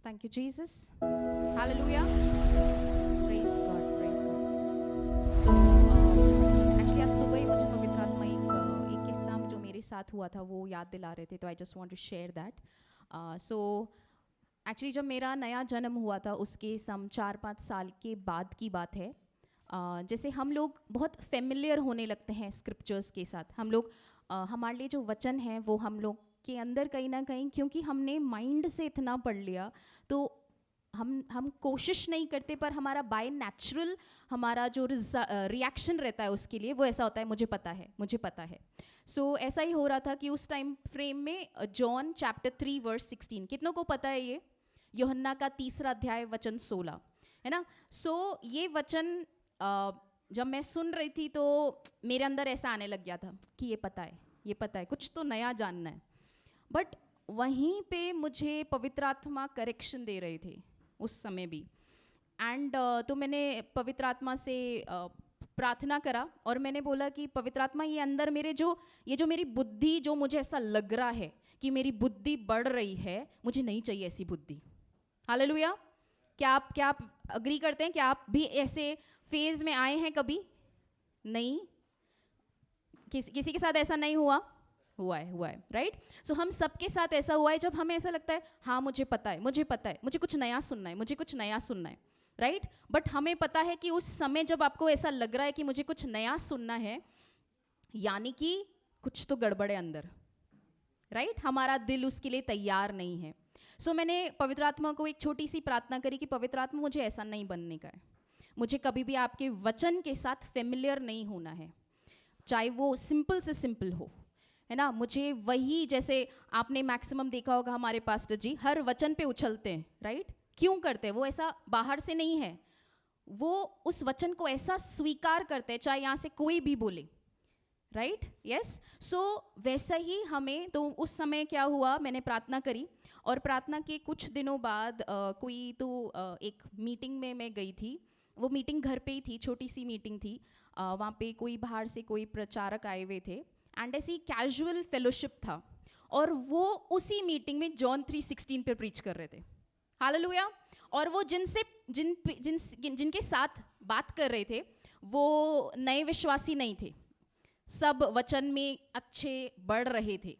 Thank you, Jesus. Hallelujah. Praise God, praise God. So, actually आज सुबह ही मुझे पवित्र आत्मा एक किस्सा जो मेरे साथ हुआ था वो याद दिला रहे थे, तो I just want to share that. So, actually जब मेरा नया जन्म हुआ था उसके सम 4-5 साल के बाद की बात है. जैसे हम लोग बहुत फेमिलियर होने लगते हैं स्क्रिप्चर्स के साथ. हम लोग हमारे लिए जो वचन है वो हम लोग के अंदर कहीं ना कहीं, क्योंकि हमने माइंड से इतना पढ़ लिया, तो हम कोशिश नहीं करते, पर हमारा बाय नेचुरल हमारा जो रिएक्शन रहता है उसके लिए वो ऐसा होता है, मुझे पता है, मुझे पता है. सो ऐसा ही हो रहा था कि उस टाइम फ्रेम में जॉन चैप्टर 3 वर्स 16, कितनों को पता है ये? यूहन्ना का 3 अध्याय वचन 16 है ना. सो ये वचन जब मैं सुन रही थी तो मेरे अंदर ऐसा आने लग गया था कि ये पता है, ये पता है, कुछ तो नया जानना है. बट वहीं पे मुझे पवित्र आत्मा करेक्शन दे रहे थे उस समय भी. एंड तो मैंने पवित्र आत्मा से प्रार्थना करा और मैंने बोला कि पवित्र आत्मा, ये अंदर मेरे ये जो मेरी बुद्धि, जो मुझे ऐसा लग रहा है कि मेरी बुद्धि बढ़ रही है, मुझे नहीं चाहिए ऐसी बुद्धि. हालेलुया. क्या आप अग्री करते हैं? क्या आप भी ऐसे फेज में आए हैं कभी? नहीं? किसी के साथ ऐसा नहीं हुआ है, राइट? सो हम सबके साथ ऐसा हुआ है जब हमें ऐसा लगता है हाँ मुझे पता है, मुझे कुछ नया सुनना है, मुझे कुछ नया सुनना है, राइट? बट हमें पता है कि उस समय जब आपको ऐसा लग रहा है कि मुझे कुछ नया सुनना है, यानी कि कुछ तो गड़बड़ है अंदर, राइट? हमारा दिल उसके लिए तैयार नहीं है. सो मैंने पवित्र आत्मा को एक छोटी सी प्रार्थना करी कि पवित्र आत्मा, मुझे ऐसा नहीं बनने का है, मुझे कभी भी आपके वचन के साथ फेमिलियर नहीं होना है, चाहे वो सिंपल से सिंपल हो, है ना. मुझे वही, जैसे आपने मैक्सिमम देखा होगा हमारे पास्टर जी हर वचन पे उछलते हैं, राइट? क्यों करते हैं? वो ऐसा बाहर से नहीं है, वो उस वचन को ऐसा स्वीकार करते हैं चाहे यहाँ से कोई भी बोले, राइट? यस. सो वैसा ही हमें, तो उस समय क्या हुआ, मैंने प्रार्थना करी और प्रार्थना के कुछ दिनों बाद एक मीटिंग में मैं गई थी. वो मीटिंग घर पे ही थी, छोटी सी मीटिंग थी. वहाँ पे कोई बाहर से कोई प्रचारक आए हुए थे एंड ऐसी कैजुअल फेलोशिप था और वो उसी मीटिंग में जॉन 3:16 पे प्रीच कर रहे थे. हालेलुया. और वो जिनके साथ बात कर रहे थे वो नए विश्वासी नहीं थे, सब वचन में अच्छे बढ़ रहे थे,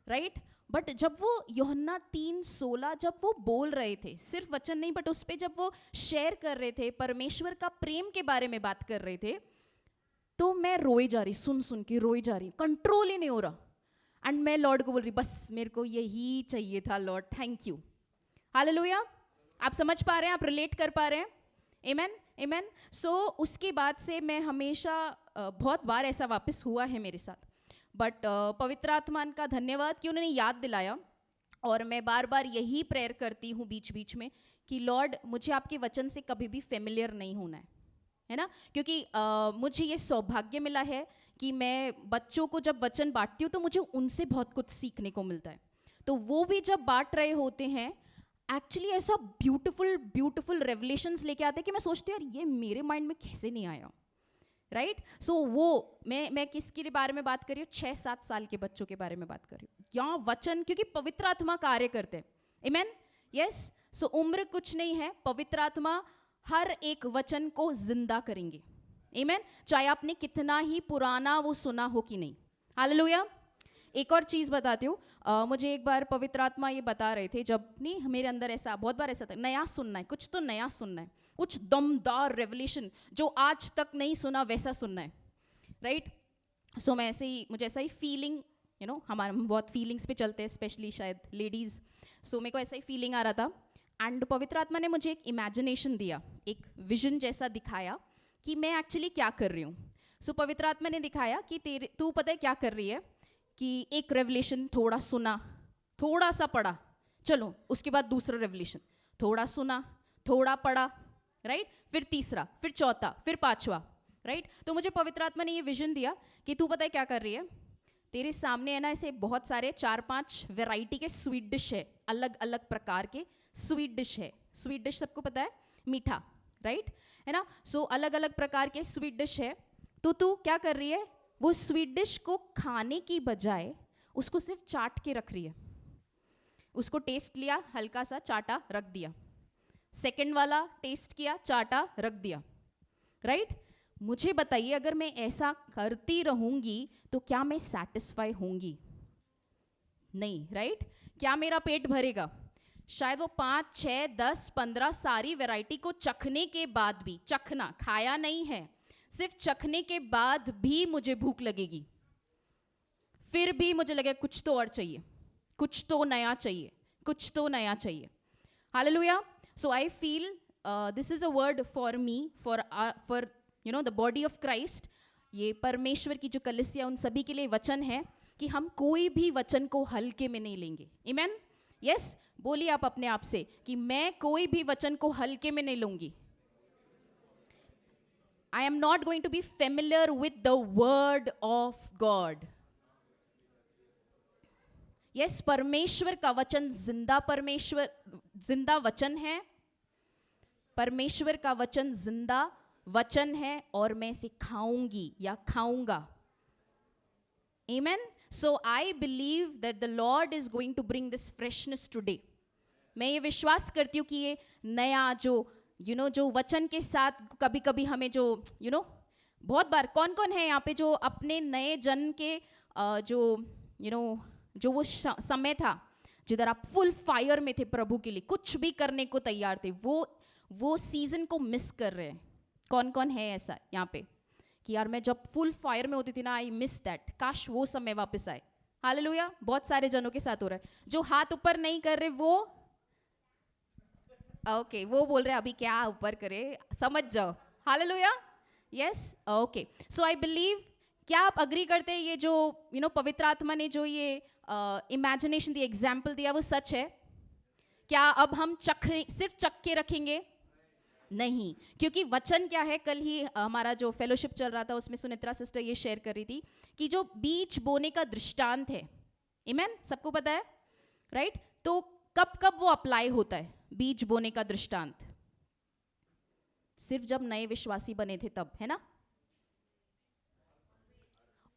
राइट? बट जब वो यूहन्ना 3:16 जब वो बोल रहे थे, सिर्फ वचन नहीं बट उस पर जब वो शेयर कर रहे थे, परमेश्वर का प्रेम के बारे में बात कर रहे थे, तो मैं रोई जा रही, सुन के रोई जा रही, कंट्रोल ही नहीं हो रहा. एंड मैं लॉर्ड को बोल रही, बस मेरे को यही चाहिए था लॉर्ड, थैंक यू. हालेलुया. आप समझ पा रहे हैं? आप रिलेट कर पा रहे हैं? आमेन, आमेन. सो उसके बाद से मैं हमेशा, बहुत बार ऐसा वापस हुआ है मेरे साथ, बट पवित्र आत्मा का धन्यवाद कि उन्होंने याद दिलाया. और मैं बार बार यही प्रेयर करती हूँ बीच बीच में कि लॉर्ड, मुझे आपके वचन से कभी भी फेमिलियर नहीं होना है ना. क्योंकि मुझे ये सौभाग्य मिला है कि मैं बच्चों को जब वचन बांटती हूँ तो मुझे उनसे बहुत कुछ सीखने को मिलता है. तो वो भी जब बांट रहे होते हैं, एक्चुअली ऐसा ब्यूटीफुल रेवलेशंस लेके आते हैं कि मैं सोचती हूँ यार ये मेरे माइंड में कैसे नहीं आया, राइट? सो वो मैं किसके बारे में बात कर रही हूँ? 6-7 साल के बच्चों के बारे में बात कर रही हूँ. यहाँ वचन, क्योंकि पवित्र आत्मा कार्य करते हैं. आमेन. यस. सो उम्र कुछ नहीं है, पवित्र आत्मा हर एक वचन को जिंदा करेंगे. आमेन. चाहे आपने कितना ही पुराना वो सुना हो कि नहीं. हालेलुया. एक और चीज़ बताती हूँ. मुझे एक बार पवित्र आत्मा ये बता रहे थे, जब नहीं मेरे अंदर ऐसा बहुत बार ऐसा था, नया सुनना है, कुछ तो नया सुनना है, कुछ दमदार रेवलेशन जो आज तक नहीं सुना वैसा सुनना है, राइट? सो मैं मुझे ऐसा ही फीलिंग, हमारे बहुत फीलिंग्स पे चलते हैं, स्पेशली शायद लेडीज़. सो मेरे को ऐसा ही फीलिंग आ रहा था एंड पवित्र आत्मा ने मुझे एक इमेजिनेशन दिया, एक विजन जैसा दिखाया कि मैं एक्चुअली क्या कर रही हूँ. सो पवित्र आत्मा ने दिखाया कि तू पता है क्या कर रही है, कि एक रेवलेशन थोड़ा सुना, थोड़ा सा पढ़ा, चलो उसके बाद दूसरा रेवलेशन, थोड़ा सुना, थोड़ा पढ़ा, राइट? फिर तीसरा, फिर चौथा, फिर पांचवा, राइट? तो मुझे पवित्र आत्मा ने ये विजन दिया कि तू पता है क्या कर रही है, तेरे सामने है ना ऐसे बहुत सारे 4-5 वैरायटी के स्वीट डिश है, अलग अलग प्रकार के स्वीट डिश है. स्वीट डिश सबको पता है, मीठा, राइट? है ना. सो अलग अलग प्रकार के स्वीट डिश है, तो तू क्या कर रही है, वो स्वीट डिश को खाने की बजाय उसको सिर्फ चाट के रख रही है. उसको टेस्ट लिया, हल्का सा चाटा, रख दिया। सेकंड वाला टेस्ट किया, चाटा, रख दिया, राइट? मुझे बताइए, अगर मैं ऐसा करती रहूंगी तो क्या मैं सेटिस्फाई होंगी? नहीं, राइट? क्या मेरा पेट भरेगा? शायद वो 5, 6, 10, 15 सारी वैरायटी को चखने के बाद भी, चखना, खाया नहीं है, सिर्फ चखने के बाद भी मुझे भूख लगेगी। फिर भी मुझे लगेगा कुछ तो और चाहिए, कुछ तो नया चाहिए, कुछ तो नया चाहिए। Hallelujah. So I feel this is a word for me, for you know the body of Christ. ये परमेश्वर की जो कलीसिया, उन सभी के लिए वचन है कि हम कोई भी वचन को हल्के में नहीं लेंगे। आमीन। यस, बोलिए आप अपने आप से कि मैं कोई भी वचन को हल्के में नहीं लूंगी। I am not going to be familiar with the word of God. Yes, परमेश्वर का वचन जिंदा वचन है। परमेश्वर का वचन जिंदा वचन है और मैं इसे खाऊंगी या खाऊंगा। Amen. So I believe that the lord is going to bring this freshness today. मैं ये विश्वास करती हूँ कि ये नया जो जो वचन के साथ कभी कभी हमें जो बहुत बार, कौन कौन है यहाँ पे जो अपने नए जन्म के जो वो समय था जिधर आप फुल फायर में थे, प्रभु के लिए कुछ भी करने को तैयार थे, वो सीजन को मिस कर रहे हैं? कौन कौन है ऐसा यहाँ पे कि यार मैं जब फुल फायर में होती थी ना, आई मिस दैट, काश वो समय वापस आए। हालेलुया। बहुत सारे जनों के साथ हो रहा है। जो हाथ ऊपर नहीं कर रहे वो ओके, वो बोल रहे हैं अभी क्या ऊपर करे, समझ जाओ। Hallelujah. Yes, okay. So I believe, क्या आप अग्री करते हैं ये जो पवित्र आत्मा ने जो ये इमेजिनेशन दी, एग्जाम्पल दिया, वो सच है? क्या अब हम सिर्फ चख के रखेंगे? नहीं, क्योंकि वचन क्या है, कल ही हमारा जो फेलोशिप चल रहा था उसमें सुनित्रा सिस्टर ये शेयर कर रही थी कि जो बीज बोने का दृष्टांत है, आमेन, सबको पता है, राइट? तो कब कब वो अप्लाई होता है बीज बोने का दृष्टांत? सिर्फ जब नए विश्वासी बने थे तब, है ना?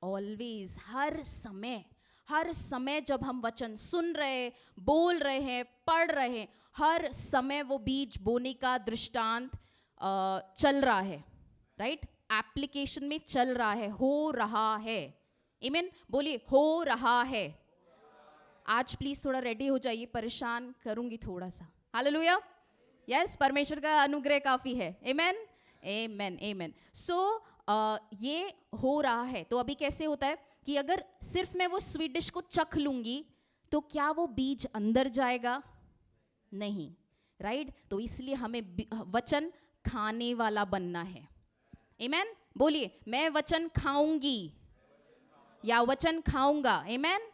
ऑलवेज, हर समय जब हम वचन सुन रहे, बोल रहे हैं, पढ़ रहे हैं, हर समय वो बीज बोने का दृष्टांत चल रहा है, राइट? एप्लीकेशन में चल रहा है, हो रहा है। आमीन। बोलिए, हो रहा है। आज प्लीज थोड़ा रेडी हो जाइए, परेशान करूंगी थोड़ा सा। हालेलुया। यस, परमेश्वर का अनुग्रह काफी है। आमीन, आमीन, आमीन। सो ये हो रहा है। तो अभी कैसे होता है कि अगर सिर्फ मैं वो स्वीट डिश को चख लूंगी तो क्या वो बीज अंदर जाएगा? नहीं, राइट? तो इसलिए हमें वचन खाने वाला बनना है। आमेन। बोलिए, मैं वचन खाऊंगी या वचन खाऊंगा। आमेन,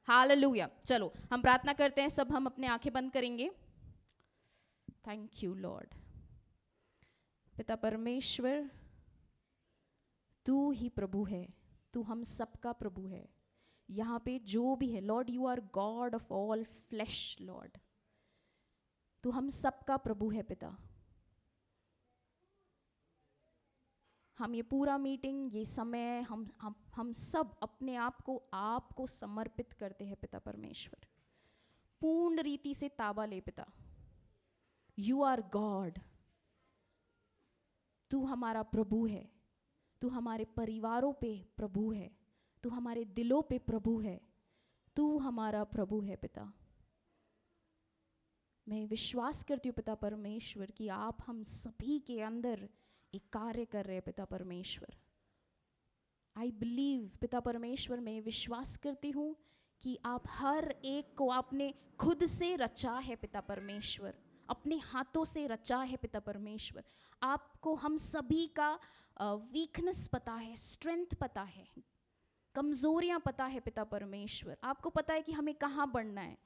हालेलुया। चलो हम प्रार्थना करते हैं, सब हम अपने आंखें बंद करेंगे। Thank you Lord. पिता परमेश्वर, तू ही प्रभु है, तू हम सबका प्रभु है। यहाँ पे जो भी है Lord, you are God of all flesh Lord, तू हम सबका प्रभु है पिता। हम ये पूरा मीटिंग, ये समय, हम सब अपने आप को आपको समर्पित करते हैं पिता परमेश्वर। पूर्ण रीति से ताबा ले पिता। यू आर गॉड, तू हमारा प्रभु है, तू हमारे परिवारों पे प्रभु है, तू हमारे दिलों पे प्रभु है, तू हमारा प्रभु है पिता। मैं विश्वास करती हूँ पिता परमेश्वर कि आप हम सभी के अंदर एक कार्य कर रहे हैं पिता परमेश्वर। आई बिलीव पिता परमेश्वर, मैं विश्वास करती हूँ कि आप हर एक को आपने खुद से रचा है पिता परमेश्वर, अपने हाथों से रचा है पिता परमेश्वर। आपको हम सभी का वीकनेस पता है, स्ट्रेंथ पता है, कमजोरियां पता है पिता परमेश्वर। आपको पता है कि हमें कहाँ बढ़ना है,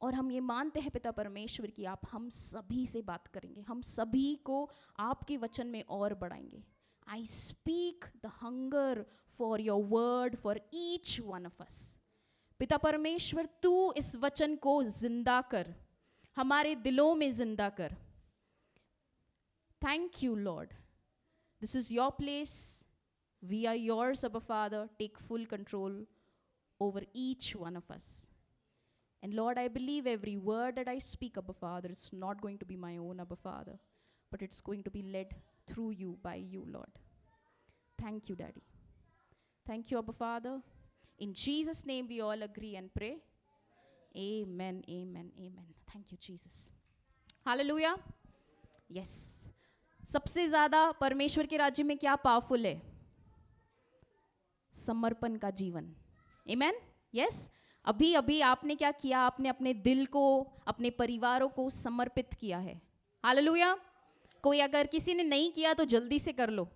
और हम ये मानते हैं पिता परमेश्वर कि आप हम सभी से बात करेंगे, हम सभी को आपके वचन में और बढ़ाएंगे। I speak the hunger for your word for each one of अस। पिता परमेश्वर, तू इस वचन को जिंदा कर, हमारे दिलों में जिंदा कर। Thank you lord, this is your place, we are yours अब father, take full control over each one of us. And Lord, I believe every word that I speak, Abba Father, it's not going to be my own, Abba Father, but it's going to be led through you, by you, Lord. Thank you, Daddy. Thank you, Abba Father. In Jesus' name we all agree and pray. Amen, amen, amen. Thank you, Jesus. Hallelujah. Yes. सबसे ज़्यादा परमेश्वर के राज्य में क्या powerful है? समर्पण का जीवन. Amen? Yes? अभी अभी आपने क्या किया? आपने अपने दिल को, अपने परिवारों को समर्पित किया है. हालेलुया. कोई अगर किसी ने नहीं किया तो जल्दी से कर लो.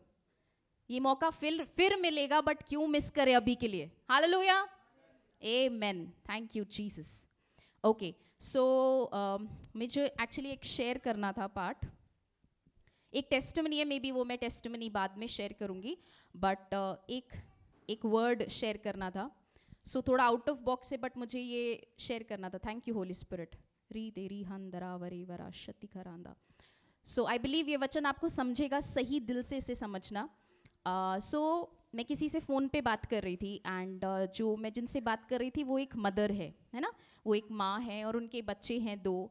ये मौका फिर मिलेगा, बट क्यों मिस करे अभी के लिए? Hallelujah. Amen. Thank you, Jesus. Okay. So मुझे एक्चुअली एक शेयर करना था पार्ट. एक टेस्टिमनी है, मे बी वो मैं टेस्टिमनी बाद में शेयर करूँगी, बट एक वर्ड शेयर करना था. सो थोड़ा आउट ऑफ बॉक्स है, बट मुझे ये शेयर करना था. Thank you holy spirit. री तेरी हंदरा वरी वरा शति खरांदा. सो आई बिलीव ये वचन आपको समझेगा. सही दिल से इसे समझना. सो मैं किसी से फ़ोन पे बात कर रही थी, एंड जो मैं जिनसे बात कर रही थी वो एक मदर है ना, वो एक माँ है और उनके बच्चे हैं 2.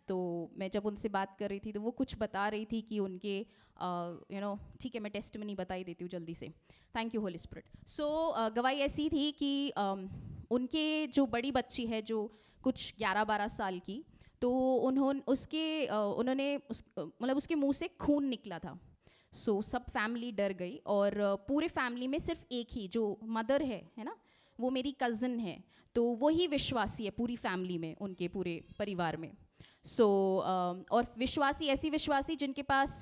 तो मैं जब उनसे बात कर रही थी तो वो कुछ बता रही थी कि उनके ठीक है, मैं टेस्टिमनी बता ही देती हूँ जल्दी से. Thank you holy spirit. So गवाही ऐसी थी कि उनके जो बड़ी बच्ची है जो कुछ 11-12 साल की, तो उन्होंने मतलब उसके मुंह से खून निकला था. सो सब फैमिली डर गई, और पूरे फैमिली में सिर्फ एक ही जो मदर है ना, वो मेरी कज़न है, तो वही विश्वासी है पूरी फैमिली में, उनके पूरे परिवार में. सो और विश्वासी, ऐसी विश्वासी जिनके पास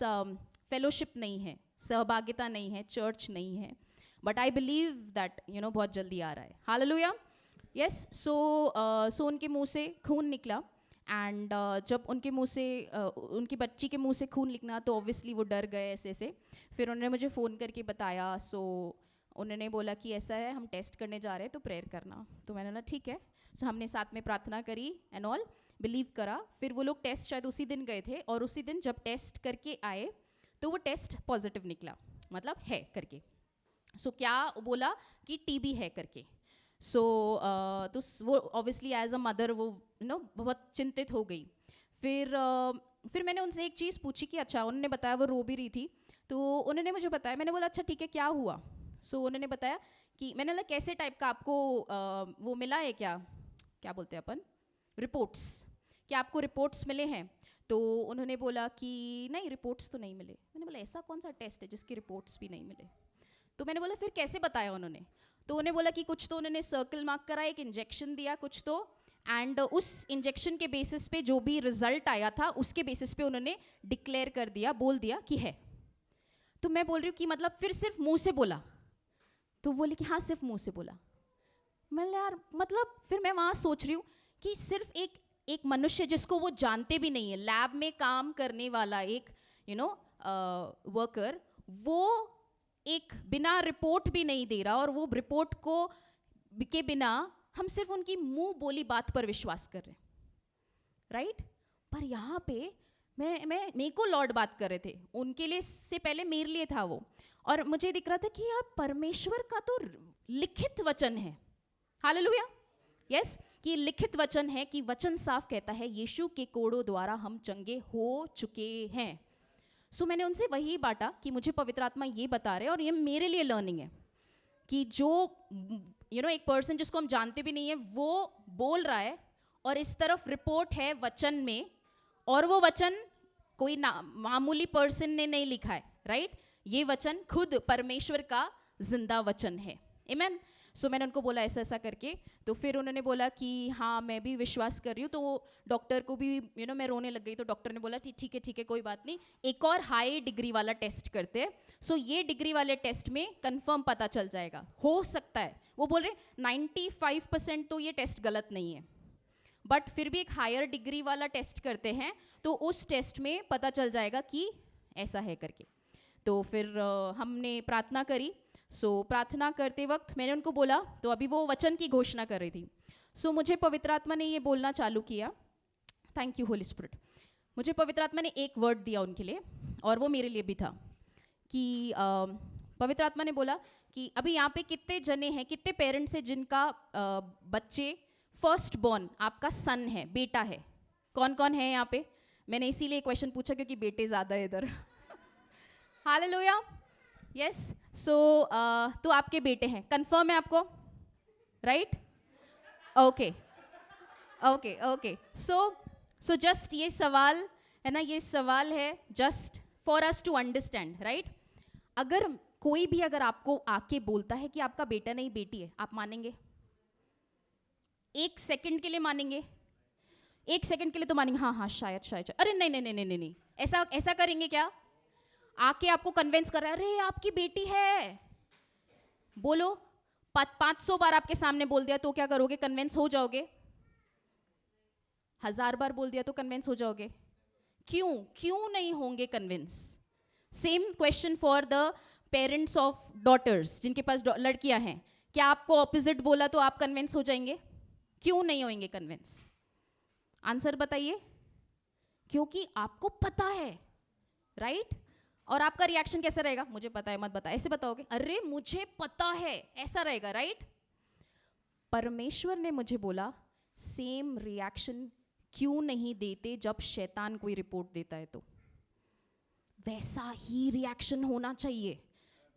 फेलोशिप नहीं है, सहभागिता नहीं है, चर्च नहीं है, बट आई बिलीव दैट बहुत जल्दी आ रहा है. हालेलुया. यस. सो उनके मुंह से खून निकला, एंड जब उनके मुंह से उनकी बच्ची के मुंह से खून निकला तो ऑब्वियसली वो डर गए ऐसे. फिर उन्होंने मुझे फ़ोन करके बताया. सो उन्होंने बोला कि ऐसा है, हम टेस्ट करने जा रहे हैं तो प्रेयर करना. तो मैंने बोला ठीक है. सो हमने साथ में प्रार्थना करी एंड ऑल, बिलीव करा. फिर वो लोग टेस्ट शायद उसी दिन गए थे, और उसी दिन जब टेस्ट करके आए तो वो टेस्ट पॉजिटिव निकला, मतलब है करके. सो क्या बोला कि टीबी है करके. सो तो वो ऑब्वियसली एज अ मदर वो बहुत चिंतित हो गई. फिर मैंने उनसे एक चीज़ पूछी कि अच्छा, उन्होंने बताया वो रो भी रही थी, तो उन्होंने मुझे बताया. मैंने बोला अच्छा ठीक है, क्या हुआ? सो उन्होंने बताया कि, मैंने बोला कैसे टाइप का आपको वो मिला है, क्या बोलते हैं अपन, रिपोर्ट्स, क्या आपको रिपोर्ट्स मिले हैं? तो उन्होंने बोला कि नहीं, रिपोर्ट्स तो नहीं मिले. मैंने बोला ऐसा कौन सा टेस्ट है जिसके रिपोर्ट्स भी नहीं मिले? तो मैंने बोला फिर कैसे बताया उन्होंने? तो उन्हें बोला कि कुछ तो उन्होंने सर्कल मार्क करा, एक इंजेक्शन दिया कुछ तो, एंड उस इंजेक्शन के बेसिस पे जो भी रिजल्ट आया था उसके बेसिस पे उन्होंने डिक्लेयर कर दिया, बोल दिया कि है. तो मैं बोल रही हूँ कि मतलब फिर सिर्फ मुंह से बोला? तो बोले कि हाँ सिर्फ मुंह से बोला. मैं यार, मतलब फिर मैं वहाँ सोच रही हूँ कि सिर्फ एक मनुष्य जिसको वो जानते भी नहीं है, लैब में काम करने वाला एक वर्कर, वो एक बिना रिपोर्ट भी नहीं दे रहा, और वो रिपोर्ट के बिना हम सिर्फ उनकी मुंह बोली बात पर विश्वास कर रहे हैं, राइट? पर यहाँ पे मेरे को लॉर्ड बात कर रहे थे, उनके लिए से पहले मेरे लिए था वो, और मुझे दिख रहा था कि यार परमेश्वर का तो लिखित वचन है. हालेलुया. यस, कि लिखित वचन है, कि वचन साफ कहता है यीशु के कोड़ों द्वारा हम चंगे हो चुके हैं. सो मैंने उनसे वही बांटा कि मुझे पवित्र आत्मा ये बता रहे हैं, और ये मेरे लिए लर्निंग है कि जो एक पर्सन जिसको हम जानते भी नहीं है वो बोल रहा है, और इस तरफ रिपोर्ट है वचन में, और वो वचन कोई मामूली पर्सन ने नहीं लिखा है, राइट? ये वचन खुद परमेश्वर का जिंदा वचन है. आमीन. सो मैंने उनको बोला ऐसा ऐसा करके. तो फिर उन्होंने बोला कि हाँ मैं भी विश्वास कर रही हूँ. तो डॉक्टर को भी मैं रोने लग गई. तो डॉक्टर ने बोला ठीक है कोई बात नहीं, एक और हाई डिग्री वाला टेस्ट करते हैं. सो ये डिग्री वाले टेस्ट में कंफर्म पता चल जाएगा, हो सकता है. वो बोल रहे 95% तो ये टेस्ट गलत नहीं है, बट फिर भी एक हायर डिग्री वाला टेस्ट करते हैं, तो उस टेस्ट में पता चल जाएगा कि ऐसा है करके. तो फिर हमने प्रार्थना करी. सो प्रार्थना करते वक्त मैंने उनको बोला, तो अभी वो वचन की घोषणा कर रही थी. सो मुझे पवित्र आत्मा ने ये बोलना चालू किया. Thank you holy spirit. मुझे पवित्र आत्मा ने एक वर्ड दिया उनके लिए, और वो मेरे लिए भी था कि पवित्र आत्मा ने बोला कि अभी यहाँ पे कितने जने हैं, कितने पेरेंट्स हैं जिनका बच्चे फर्स्ट बॉर्न आपका सन है, बेटा है। कौन कौन है यहाँ पे? मैंने इसीलिए क्वेश्चन पूछा क्योंकि बेटे ज़्यादा है इधर। हालेलुया। यस। सो तो आपके बेटे हैं, कंफर्म है आपको? Right? Okay okay okay. So just ये सवाल है ना, ये सवाल है just for us to understand, right? अगर कोई भी अगर आपको आके बोलता है कि आपका बेटा नहीं बेटी है, आप मानेंगे? एक सेकंड के लिए मानेंगे? एक सेकंड के लिए तो मानेंगे, हाँ हाँ शायद शायद शायद। अरे नहीं नहीं नहीं नहीं नहीं नहीं, ऐसा ऐसा करेंगे क्या? आके आपको कन्विंस कर रहा है, अरे आपकी बेटी है, बोलो 500 बार आपके सामने बोल दिया तो क्या करोगे? कन्विंस हो जाओगे? 1000 बार बोल दिया तो कन्विंस हो जाओगे? क्यों क्यों नहीं होंगे convince? Same question for the parents of daughters, जिनके पास लड़कियां हैं। क्या आपको ऑपोजिट बोला तो आप कन्विंस हो जाएंगे? क्यों नहीं होंगे कन्विंस? आंसर बताइए। क्योंकि आपको पता है, राइट? और आपका रिएक्शन कैसा रहेगा? मुझे पता है मत बता, ऐसे बताओगे? अरे मुझे पता है, ऐसा रहेगा, राइट? परमेश्वर ने मुझे बोला सेम रिएक्शन क्यों नहीं देते जब शैतान कोई रिपोर्ट देता है? तो वैसा ही रिएक्शन होना चाहिए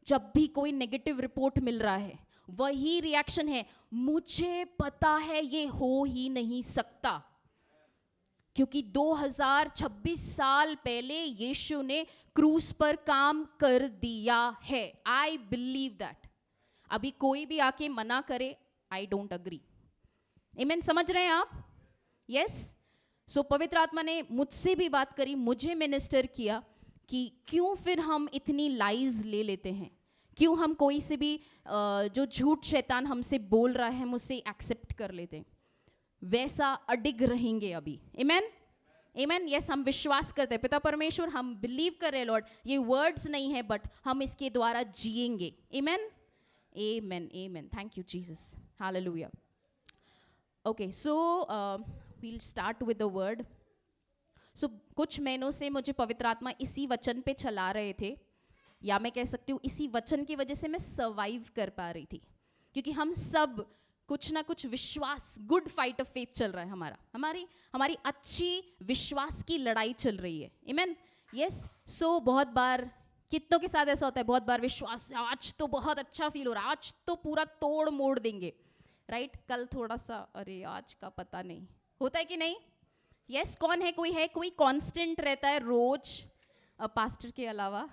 जब भी कोई नेगेटिव रिपोर्ट मिल रहा है। वही रिएक्शन है, मुझे पता है ये हो ही नहीं सकता, क्योंकि 2026 साल पहले यीशु ने क्रूस पर काम कर दिया है। आई बिलीव दैट। अभी कोई भी आके मना करे, आई डोंट अग्री। आमीन? समझ रहे हैं आप? यस। सो पवित्र आत्मा ने मुझसे भी बात करी, मुझे मिनिस्टर किया कि क्यों फिर हम इतनी लाइज ले लेते हैं, क्यों हम कोई से भी जो झूठ शैतान हमसे बोल रहा है हम उसे एक्सेप्ट कर लेते हैं। वैसा अडिग रहेंगे अभी। आमीन? आमीन? यस, हम विश्वास करते हैं पिता परमेश्वर, हम बिलीव कर रहे हैं लॉर्ड, ये वर्ड्स नहीं है बट हम इसके द्वारा जिएंगे। आमीन? आमीन आमीन। Thank you Jesus. Hallelujah. Okay, so we'll start with the word. So कुछ महीनों से मुझे पवित्र आत्मा इसी वचन पे चला रहे थे, या मैं कह सकती हूँ इसी वचन की वजह से मैं सर्वाइव कर पा रही थी, क्योंकि हम सब कुछ ना कुछ विश्वास, गुड फाइट ऑफ फेथ चल रहा है हमारा, हमारी अच्छी विश्वास की लड़ाई चल रही है। आमीन? यस। सो बहुत बार कितनों के साथ ऐसा होता है, बहुत बार विश्वास, आज तो बहुत अच्छा फील हो रहा है, आज तो पूरा तोड़ मोड़ देंगे, राइट? कल थोड़ा सा, अरे आज का पता नहीं, होता है कि नहीं? यस। कौन है, कोई कांस्टेंट रहता है रोज पास्टर के अलावा?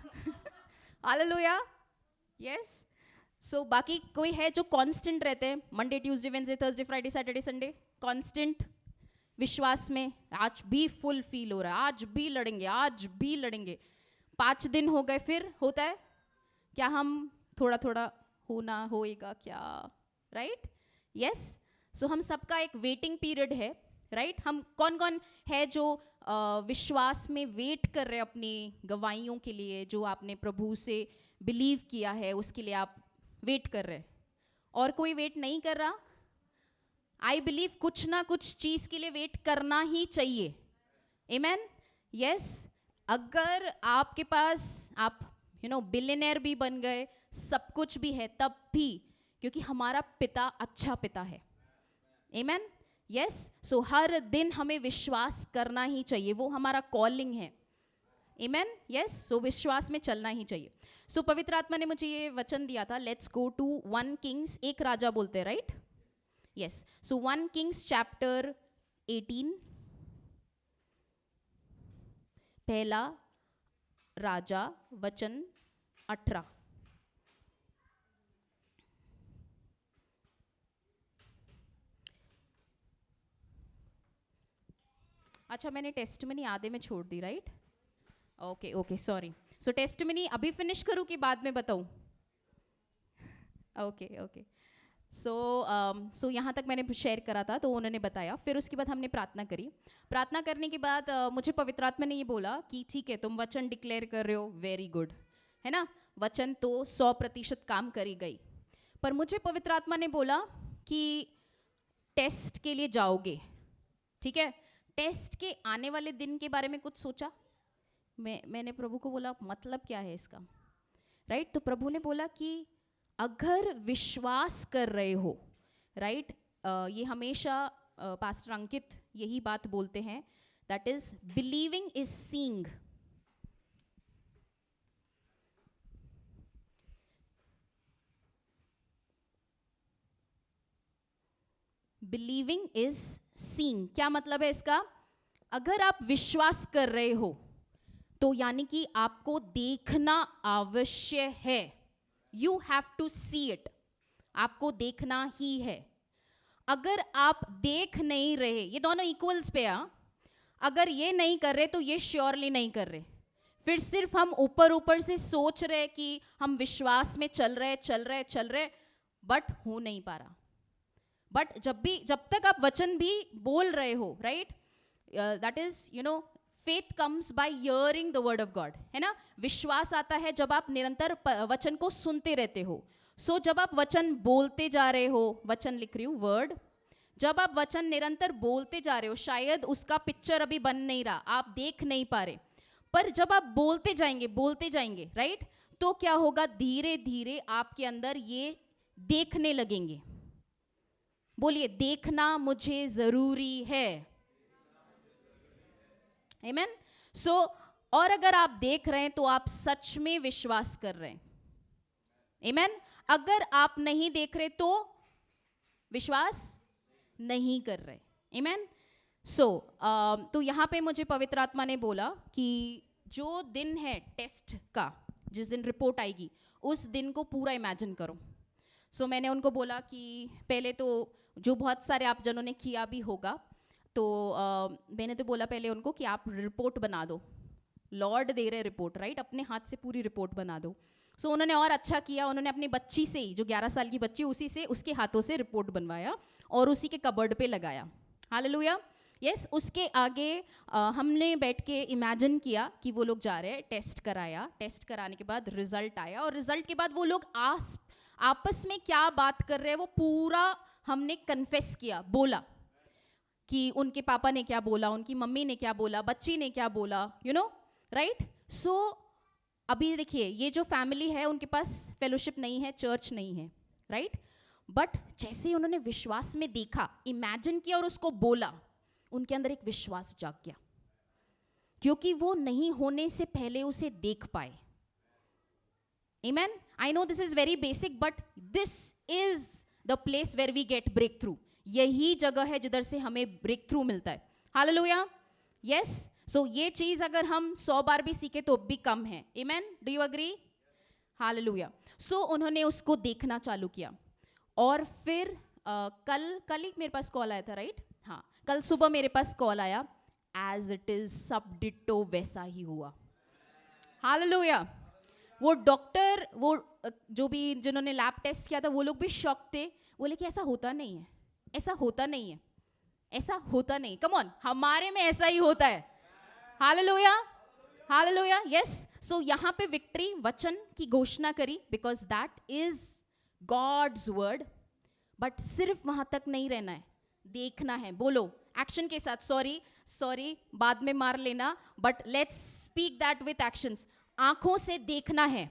हालेलुया। यस। सो बाकी कोई है जो कांस्टेंट रहते हैं? Monday Tuesday Wednesday Thursday Friday Saturday Sunday constant विश्वास में, आज भी फुल फील हो रहा है, आज भी लड़ेंगे, आज भी लड़ेंगे। 5 दिन हो गए, फिर होता है क्या? हम थोड़ा थोड़ा होना होएगा क्या, राइट? यस। सो हम सबका एक वेटिंग पीरियड है, राइट? हम कौन कौन है जो विश्वास में वेट कर रहे हैं अपनी गवाहियों के लिए, जो आपने प्रभु से बिलीव किया है उसके लिए आप वेट कर रहे हैं? और कोई वेट नहीं कर रहा? आई बिलीव कुछ ना कुछ चीज के लिए वेट करना ही चाहिए। आमीन? यस। अगर आपके पास आप बिलियनर भी बन गए, सब कुछ भी है, तब भी, क्योंकि हमारा पिता अच्छा पिता है। आमीन? यस। सो हर दिन हमें विश्वास करना ही चाहिए, वो हमारा कॉलिंग है। आमीन? यस। सो विश्वास में चलना ही चाहिए। सो पवित्र आत्मा ने मुझे ये वचन दिया था, लेट्स गो टू 1 किंग्स, एक राजा बोलते हैं, राइट? यस। सो 1 किंग्स चैप्टर 18, पहला राजा वचन 18। अच्छा, मैंने टेस्टमनी आधे में छोड़ दी, right? Okay okay, sorry. So testimony अभी फिनिश करूं कि बाद में बताऊं? Okay okay. सो यहाँ तक मैंने शेयर करा था, तो उन्होंने बताया, फिर उसके बाद हमने प्रार्थना करी। प्रार्थना करने के बाद मुझे पवित्र आत्मा ने ये बोला कि ठीक है, तुम वचन डिक्लेयर कर रहे हो, वेरी गुड, है ना? वचन तो 100% काम करी गई, पर मुझे पवित्र आत्मा ने बोला कि टेस्ट के लिए जाओगे, ठीक है? टेस्ट के आने वाले दिन के बारे में कुछ सोचा? मैंने प्रभु को बोला मतलब क्या है इसका, राइट? तो प्रभु ने बोला कि अगर विश्वास कर रहे हो, राइट, ये हमेशा पास्टर अंकित यही बात बोलते हैं, that is believing is seeing. Believing is seeing, क्या मतलब है इसका? अगर आप विश्वास कर रहे हो तो यानी कि आपको देखना आवश्य है. You have to see it, आपको देखना ही है. अगर आप देख नहीं रहे, ये दोनों इक्वल्स पे आ, अगर ये नहीं कर रहे तो ये श्योरली नहीं कर रहे. फिर सिर्फ हम ऊपर ऊपर से सोच रहे कि हम विश्वास में चल रहे, बट हो नहीं पा रहा. बट जब तक आप वचन भी बोल रहे हो, right, that is faith comes by hearing the word of God, है ना. विश्वास आता है जब आप निरंतर वचन को सुनते रहते हो. सो जब आप वचन बोलते जा रहे हो, वचन लिख रही हूँ वर्ड, जब आप वचन निरंतर बोलते जा रहे हो, शायद उसका पिक्चर अभी बन नहीं रहा, आप देख नहीं पा रहे, पर जब आप बोलते जाएंगे, राइट, तो क्या होगा? धीरे धीरे आपके अंदर ये देखने लगेंगे. बोलिए, देखना मुझे जरूरी है. आमेन. सो और अगर आप देख रहे हैं तो आप सच में विश्वास कर रहे हैं. आमेन. अगर आप नहीं देख रहे तो विश्वास नहीं कर रहे. आमेन. सो तो यहाँ पे मुझे पवित्र आत्मा ने बोला कि जो दिन है टेस्ट का, जिस दिन रिपोर्ट आएगी, उस दिन को पूरा इमेजिन करो. सो मैंने उनको बोला कि पहले तो जो बहुत सारे आप जनों ने किया भी होगा, तो मैंने तो बोला पहले उनको कि आप रिपोर्ट बना दो. लॉर्ड दे रहे रिपोर्ट, राइट, अपने हाथ से पूरी रिपोर्ट बना दो. सो उन्होंने और अच्छा किया, उन्होंने अपनी बच्ची से ही, जो 11 साल की बच्ची, उसी से, उसके हाथों से रिपोर्ट बनवाया और उसी के कबर्ड पे लगाया. हालेलुया. यस. उसके आगे हमने बैठ के इमेजिन किया कि वो लोग जा रहे हैं, टेस्ट कराया, टेस्ट कराने के बाद रिजल्ट आया, और रिजल्ट के बाद वो लोग आपस में क्या बात कर रहे हैं वो पूरा हमने कन्फेस किया, बोला कि उनके पापा ने क्या बोला, उनकी मम्मी ने क्या बोला, बच्ची ने क्या बोला, राइट. सो अभी देखिए, ये जो फैमिली है उनके पास फेलोशिप नहीं है, चर्च नहीं है, राइट, बट जैसे उन्होंने विश्वास में देखा, इमेजिन किया और उसको बोला, उनके अंदर एक विश्वास जाग गया, क्योंकि वो नहीं होने से पहले उसे देख पाए. Amen. I know this is very basic, but this is the place where we get breakthrough. यही जगह है जिधर से हमें ब्रेक थ्रू मिलता है. हालेलुया. यस. सो ये चीज अगर हम 100 बार भी सीखे तो भी कम है. Amen. Do you agree? Hallelujah. So उन्होंने उसको देखना चालू किया, और फिर कल ही मेरे पास कॉल आया था, राइट. हाँ, कल सुबह मेरे पास कॉल आया, एज इट इज सब डिट्टो वैसा ही हुआ. हालेलुया. वो डॉक्टर, वो जो भी जिन्होंने लैब टेस्ट किया था, वो लोग भी शॉक थे. बोले कि ऐसा होता नहीं है, ऐसा होता नहीं है, ऐसा होता नहीं. कम ऑन, हमारे में ऐसा ही होता है. हालेलुया. हालेलुया. यस. सो यहाँ पे विक्ट्री, वचन की घोषणा करी, because that is God's word. But सिर्फ वहां तक नहीं रहना है, देखना है. बोलो एक्शन के साथ. सॉरी बाद में मार लेना, but let's speak that with actions. आंखों से देखना है.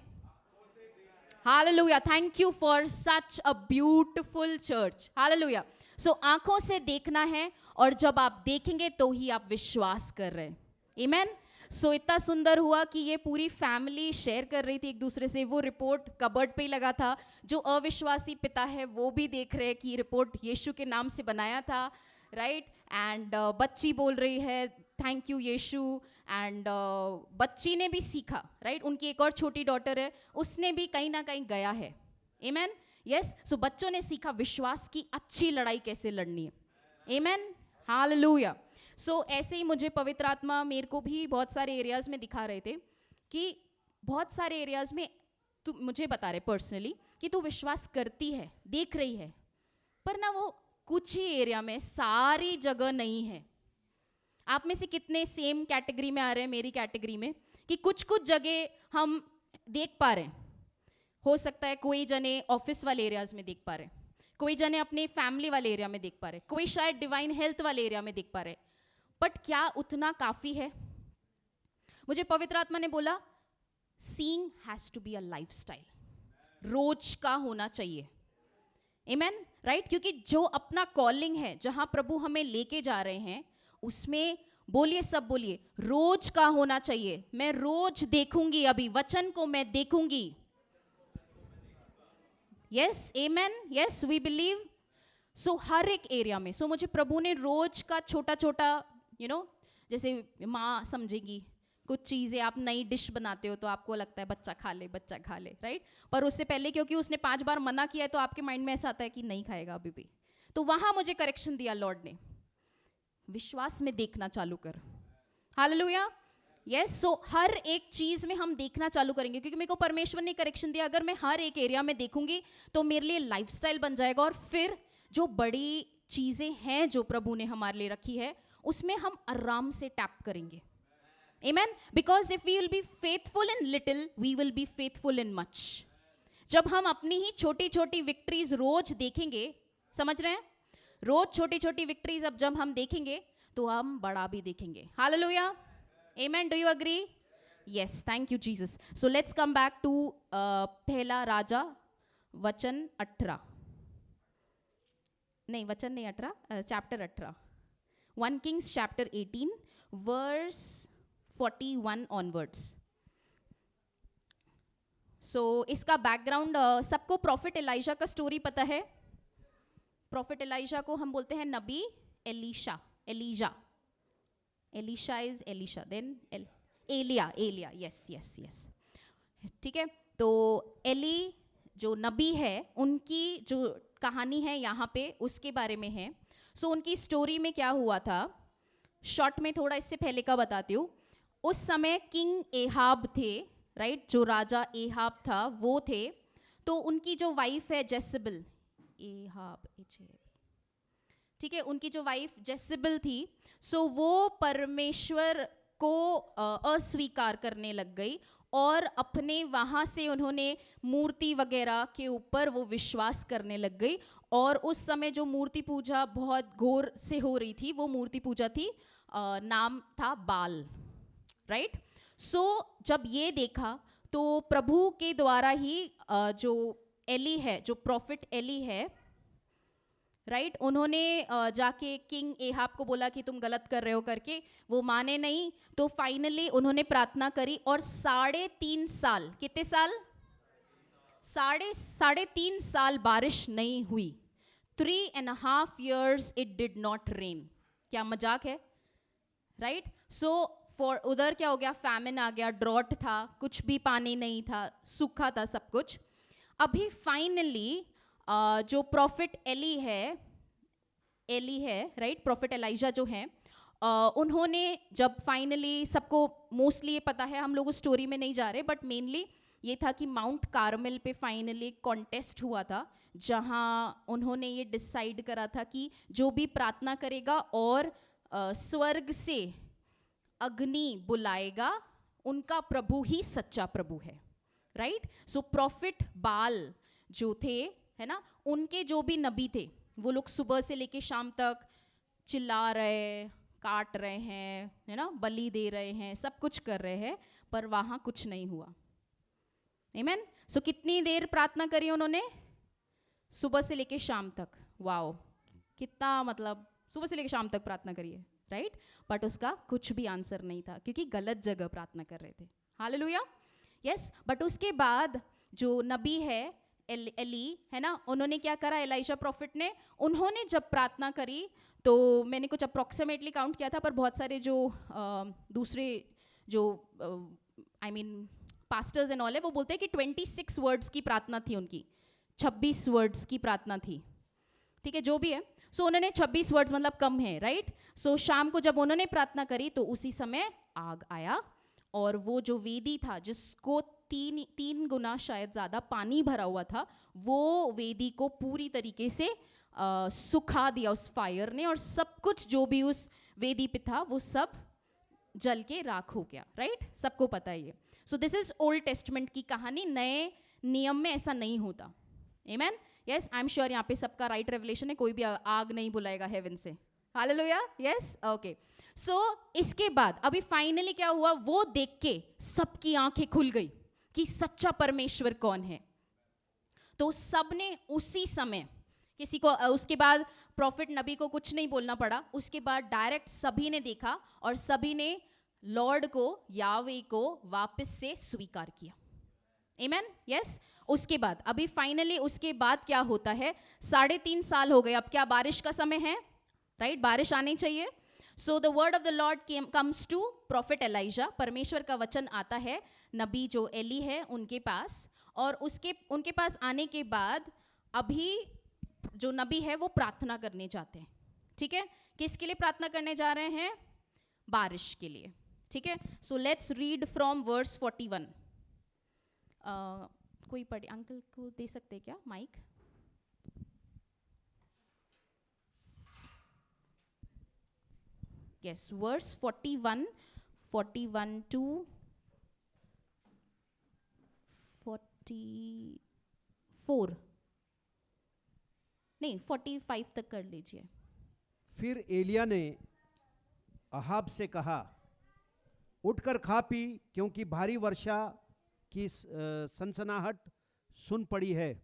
Hallelujah. Thank you for such a beautiful church. Hallelujah. So आंखों से देखना है, और जब आप देखेंगे तो ही आप विश्वास कर रहे हैं. आमेन. सो इतना सुंदर हुआ कि ये पूरी फैमिली शेयर कर रही थी एक दूसरे से. वो रिपोर्ट कबर्ड पे ही लगा था. जो अविश्वासी पिता है वो भी देख रहे हैं कि रिपोर्ट यीशु के नाम से बनाया था, राइट. एंड बच्ची बोल रही है थैंक यू यीशु. एंड बच्ची ने भी सीखा, राइट. उनकी एक और छोटी डॉटर है, उसने भी कहीं ना कहीं गया है. आमेन. यस. सो बच्चों ने सीखा विश्वास की अच्छी लड़ाई कैसे लड़नी है. आमेन. हालेलुया. सो ऐसे ही मुझे पवित्र आत्मा मेरे को भी बहुत सारे एरियाज में दिखा रहे थे कि बहुत सारे एरियाज में तू मुझे बता रहे पर्सनली कि तू विश्वास करती है, देख रही है, पर ना वो कुछ ही एरिया में, सारी जगह नहीं है. आप में से कितने सेम कैटेगरी में आ रहे हैं, मेरी कैटेगरी में, कि कुछ कुछ जगह हम देख पा रहे हैं. हो सकता है कोई जने ऑफिस वाले एरियाज में देख पा रहे हैं, कोई जने अपने फैमिली वाले एरिया में देख पा रहे, कोई शायद डिवाइन हेल्थ वाले एरिया में देख पा रहे. बट क्या उतना काफी है? मुझे पवित्र आत्मा ने बोला seeing has to be a lifestyle, रोज का होना चाहिए. आमेन. राइट, क्योंकि जो अपना कॉलिंग है, जहां प्रभु हमें लेके जा रहे हैं, उसमें बोलिए, सब बोलिए, रोज का होना चाहिए। मैं रोज देखूंगी, अभी वचन को मैं देखूंगी। Yes, amen, yes, we believe. So हर एक एरिया में, सो मुझे प्रभु ने रोज का छोटा छोटा, जैसे माँ समझेगी कुछ चीज़ें, आप नई डिश बनाते हो तो आपको लगता है बच्चा खा ले, बच्चा खा ले, राइट, पर उससे पहले क्योंकि उसने 5 बार मना किया है तो आपके माइंड में ऐसा आता है कि नहीं खाएगा अभी भी। तो वहां मुझे करेक्शन दिया लॉर्ड ने, विश्वास में देखना चालू कर। Hallelujah, yes. सो हर एक चीज में हम देखना चालू करेंगे, क्योंकि मेरे को परमेश्वर ने करेक्शन दिया, अगर मैं हर एक एरिया में देखूंगी तो मेरे लिए लाइफस्टाइल बन जाएगा, और फिर जो बड़ी चीजें हैं जो प्रभु ने हमारे लिए रखी है, उसमें हम आराम से टैप करेंगे। Amen? Because if we will be faithful in little, we will be faithful in much. जब हम अपनी ही छोटी छोटी विक्ट्रीज रोज देखेंगे, समझ रहे हैं, रोज छोटी छोटी विक्ट्रीज अब जब हम देखेंगे तो हम बड़ा भी देखेंगे। Hallelujah, Amen. Do you agree? Yes, thank you Jesus. So let's come back to पहला राजा वचन 18, नहीं वचन नहीं 18, chapter 18, 1 Kings chapter 18 verse 41 onwards. So इसका बैकग्राउंड, सबको प्रॉफिट एलाइजा का स्टोरी पता है। प्रॉफिट एलाइजा को हम बोलते हैं नबी Elisha, Elijah, Elisha is Elisha, then Eliyah, Eliyah, yes yes yes, ठीक है। तो एली जो नबी है, उनकी जो कहानी है यहाँ पे उसके बारे में है। सो उनकी स्टोरी में क्या हुआ था, शॉर्ट में थोड़ा इससे पहले का बताती हूँ। उस समय किंग एहाब थे, राइट, जो राजा एहाब था वो थे। तो उनकी जो वाइफ है जेसिबल, एहाब, ठीक है, उनकी जो वाइफ जेसिबल थी, सो वो परमेश्वर को अस्वीकार करने लग गई, और अपने वहाँ से उन्होंने मूर्ति वगैरह के ऊपर वो विश्वास करने लग गई। और उस समय जो मूर्ति पूजा बहुत घोर से हो रही थी, वो मूर्ति पूजा थी, नाम था बाल, राइट। सो जब ये देखा तो प्रभु के द्वारा ही जो एली है, जो प्रॉफिट एली है, राइट, उन्होंने जाके किंग एहाब को बोला कि तुम गलत कर रहे हो करके, वो माने नहीं। तो फाइनली उन्होंने प्रार्थना करी, और 3.5 साल, कितने साल, 3.5 साल बारिश नहीं हुई। 3.5 years it did not rain। क्या मजाक है, राइट। सो फॉर उधर क्या हो गया, फैमिन आ गया, ड्रॉट था, कुछ भी पानी नहीं था, सूखा था सब कुछ। अभी फाइनली जो प्रॉफिट एली है, राइट, प्रॉफिट एलाइजा जो है, उन्होंने जब फाइनली, सबको मोस्टली ये पता है, हम लोग उस स्टोरी में नहीं जा रहे, बट मेनली ये था कि माउंट कार्मेल पे फाइनली कॉन्टेस्ट हुआ था, जहां उन्होंने ये डिसाइड करा था कि जो भी प्रार्थना करेगा और स्वर्ग से अग्नि बुलाएगा, उनका प्रभु ही सच्चा प्रभु है, राइट। सो प्रॉफिट बाल जो थे, है ना, उनके जो भी नबी थे, वो लोग सुबह से लेके शाम तक चिल्ला रहे, काट रहे हैं, है ना, बलि दे रहे हैं, सब कुछ कर रहे हैं, पर वहां कुछ नहीं हुआ। आमीन। सो कितनी देर प्रार्थना करी उन्होंने, सुबह से लेके शाम तक। वाओ, कितना, मतलब सुबह से लेके शाम तक प्रार्थना करिए, राइट, बट उसका कुछ भी आंसर नहीं था, क्योंकि गलत जगह प्रार्थना कर रहे थे। Hallelujah, yes. बट उसके बाद जो नबी है एली, है ना, उन्होंने क्या करा, एलाइशा प्रॉफिट ने, उन्होंने जब प्रार्थना करी, तो मैंने कुछ अप्रॉक्सीमेटली काउंट किया था, पर बहुत सारे जो दूसरे जो I mean pastors and all है, वो बोलते हैं कि 26 वर्ड्स की प्रार्थना थी उनकी, 26 वर्ड्स की प्रार्थना थी, ठीक है, जो भी है। सो उन्होंने 26 वर्ड्स, मतलब कम है, राइट। सो शाम को जब उन्होंने प्रार्थना करी तो उसी समय आग आया, और वो जो वेदी था, जिसको 3 गुना शायद ज़्यादा पानी भरा हुआ था, वो वेदी को पूरी तरीके से सुखा दिया उस फायर ने, और सब कुछ जो भी उस वेदी पे था वो सब जल के राख हो गया, राइट, सबको पता है ये। So this is old testament की कहानी, नए नियम में ऐसा नहीं होता। आमीन, यस, आई एम श्योर यहाँ पे सबका राइट रेवलेशन है, कोई भी आग नहीं बुलाएगा हेवन से। Hallelujah, yes, okay. सो इसके बाद अभी फाइनली क्या हुआ, वो देख के सबकी आंखें खुल गई कि सच्चा परमेश्वर कौन है। तो सबने उसी समय किसी को उसके बाद प्रॉफिट नबी को कुछ नहीं बोलना पड़ा, उसके बाद डायरेक्ट सभी ने देखा और सभी ने लॉर्ड को, यावे को वापस से स्वीकार किया। आमेन, यस। उसके बाद अभी फाइनली उसके बाद क्या होता है, 3.5 साल हो गए, अब क्या बारिश का समय है, राइट, बारिश आनी चाहिए। So the word of the Lord comes to prophet Elijah, परमेश्वर का वचन आता है नबी जो एली है उनके पास, और उनके पास आने के बाद अभी जो नबी है वो प्रार्थना करने जाते हैं। ठीक है, किसके लिए प्रार्थना करने जा रहे हैं, बारिश के लिए। ठीक है, so let's read from verse 41। कोई पढ़े, अंकल को दे सकते क्या माइक? यस, वर्स 41 टू 44, नहीं 45 तक कर लीजिए। फिर एलिया ने अहाब से कहा, उठकर खा पी, क्योंकि भारी वर्षा की सनसनाहट सुन पड़ी है।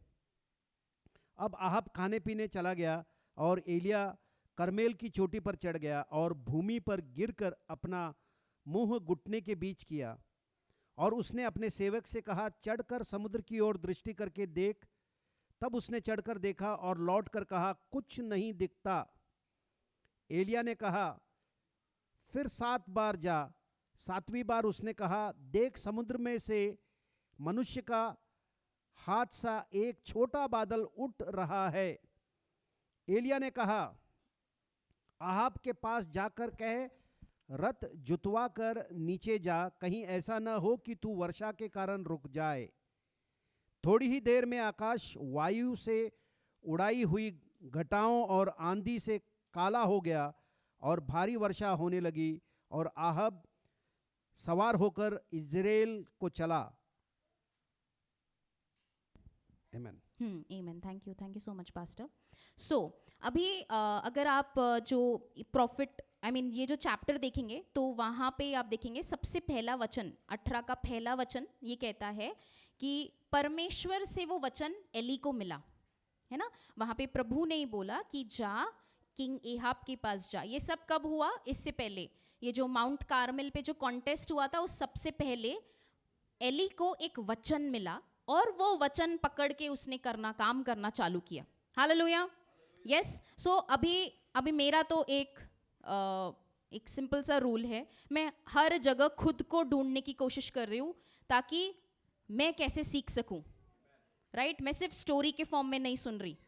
अब अहाब खाने पीने चला गया और एलिया करमेल की चोटी पर चढ़ गया और भूमि पर गिरकर अपना मुंह घुटने के बीच किया, और उसने अपने सेवक से कहा, चढ़कर समुद्र की ओर दृष्टि करके देख। तब उसने चढ़कर देखा और लौटकर कहा, कुछ नहीं दिखता। एलिया ने कहा, फिर 7 बार जा। 7वीं बार उसने कहा, देख, समुद्र में से मनुष्य का हाथ सा एक छोटा बादल उठ रहा है। एलिया ने कहा, अहाब के पास जाकर कह, रथ जुतवा कर नीचे जा, कहीं ऐसा न हो कि तू वर्षा के कारण रुक जाए। थोड़ी ही देर में आकाश वायु से उड़ाई हुई घटाओं और आंधी से काला हो गया और भारी वर्षा होने लगी, और अहाब सवार होकर इज़राइल को चला। Amen. Amen, thank you so much pastor. So अभी अगर आप जो प्रॉफिट ये जो चैप्टर देखेंगे तो वहाँ पे आप देखेंगे सबसे पहला वचन 18 का पहला वचन ये कहता है कि परमेश्वर से वो वचन एली को मिला, है ना। वहाँ पे प्रभु ने ही बोला कि जा किंग एहाब के पास जा। ये सब कब हुआ, इससे पहले ये जो माउंट कार्मेल पे जो कॉन्टेस्ट हुआ था उस सबसे पहले एली को एक वचन मिला और वो वचन पकड़ के उसने काम करना चालू किया। Hallelujah, yes. सो अभी मेरा तो एक सिंपल सा रूल है, मैं हर जगह खुद को ढूंढने की कोशिश कर रही हूँ ताकि मैं कैसे सीख सकूं, राइट। मैं सिर्फ स्टोरी के फॉर्म में नहीं सुन रही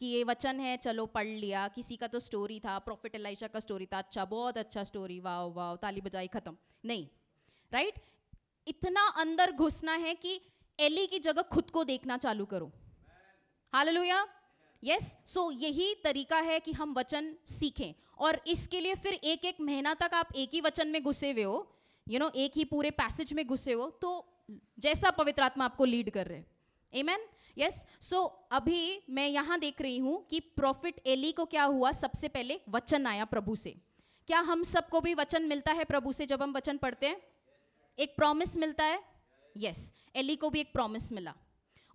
कि ये वचन है, चलो पढ़ लिया, किसी का तो स्टोरी था, प्रॉफिट एलाइशा का स्टोरी था, अच्छा, बहुत अच्छा स्टोरी, वाह वाह, ताली बजाई, खत्म। नहीं, राइट। इतना अंदर घुसना है कि एली की जगह खुद को देखना चालू करो। Hallelujah, yes. सो यही तरीका है कि हम वचन सीखें, और इसके लिए फिर एक महीना तक आप एक ही वचन में घुसे हुए हो, एक ही पूरे पैसेज में घुसे हो, तो जैसा पवित्र आत्मा आपको लीड कर रहे हैं। आमेन, यस। सो अभी मैं यहाँ देख रही हूँ कि प्रॉफिट एली को क्या हुआ, सबसे पहले वचन आया प्रभु से। क्या हम सबको भी वचन मिलता है प्रभु से? जब हम वचन पढ़ते हैं एक प्रॉमिस मिलता है, यस। एली को भी एक प्रॉमिस मिला,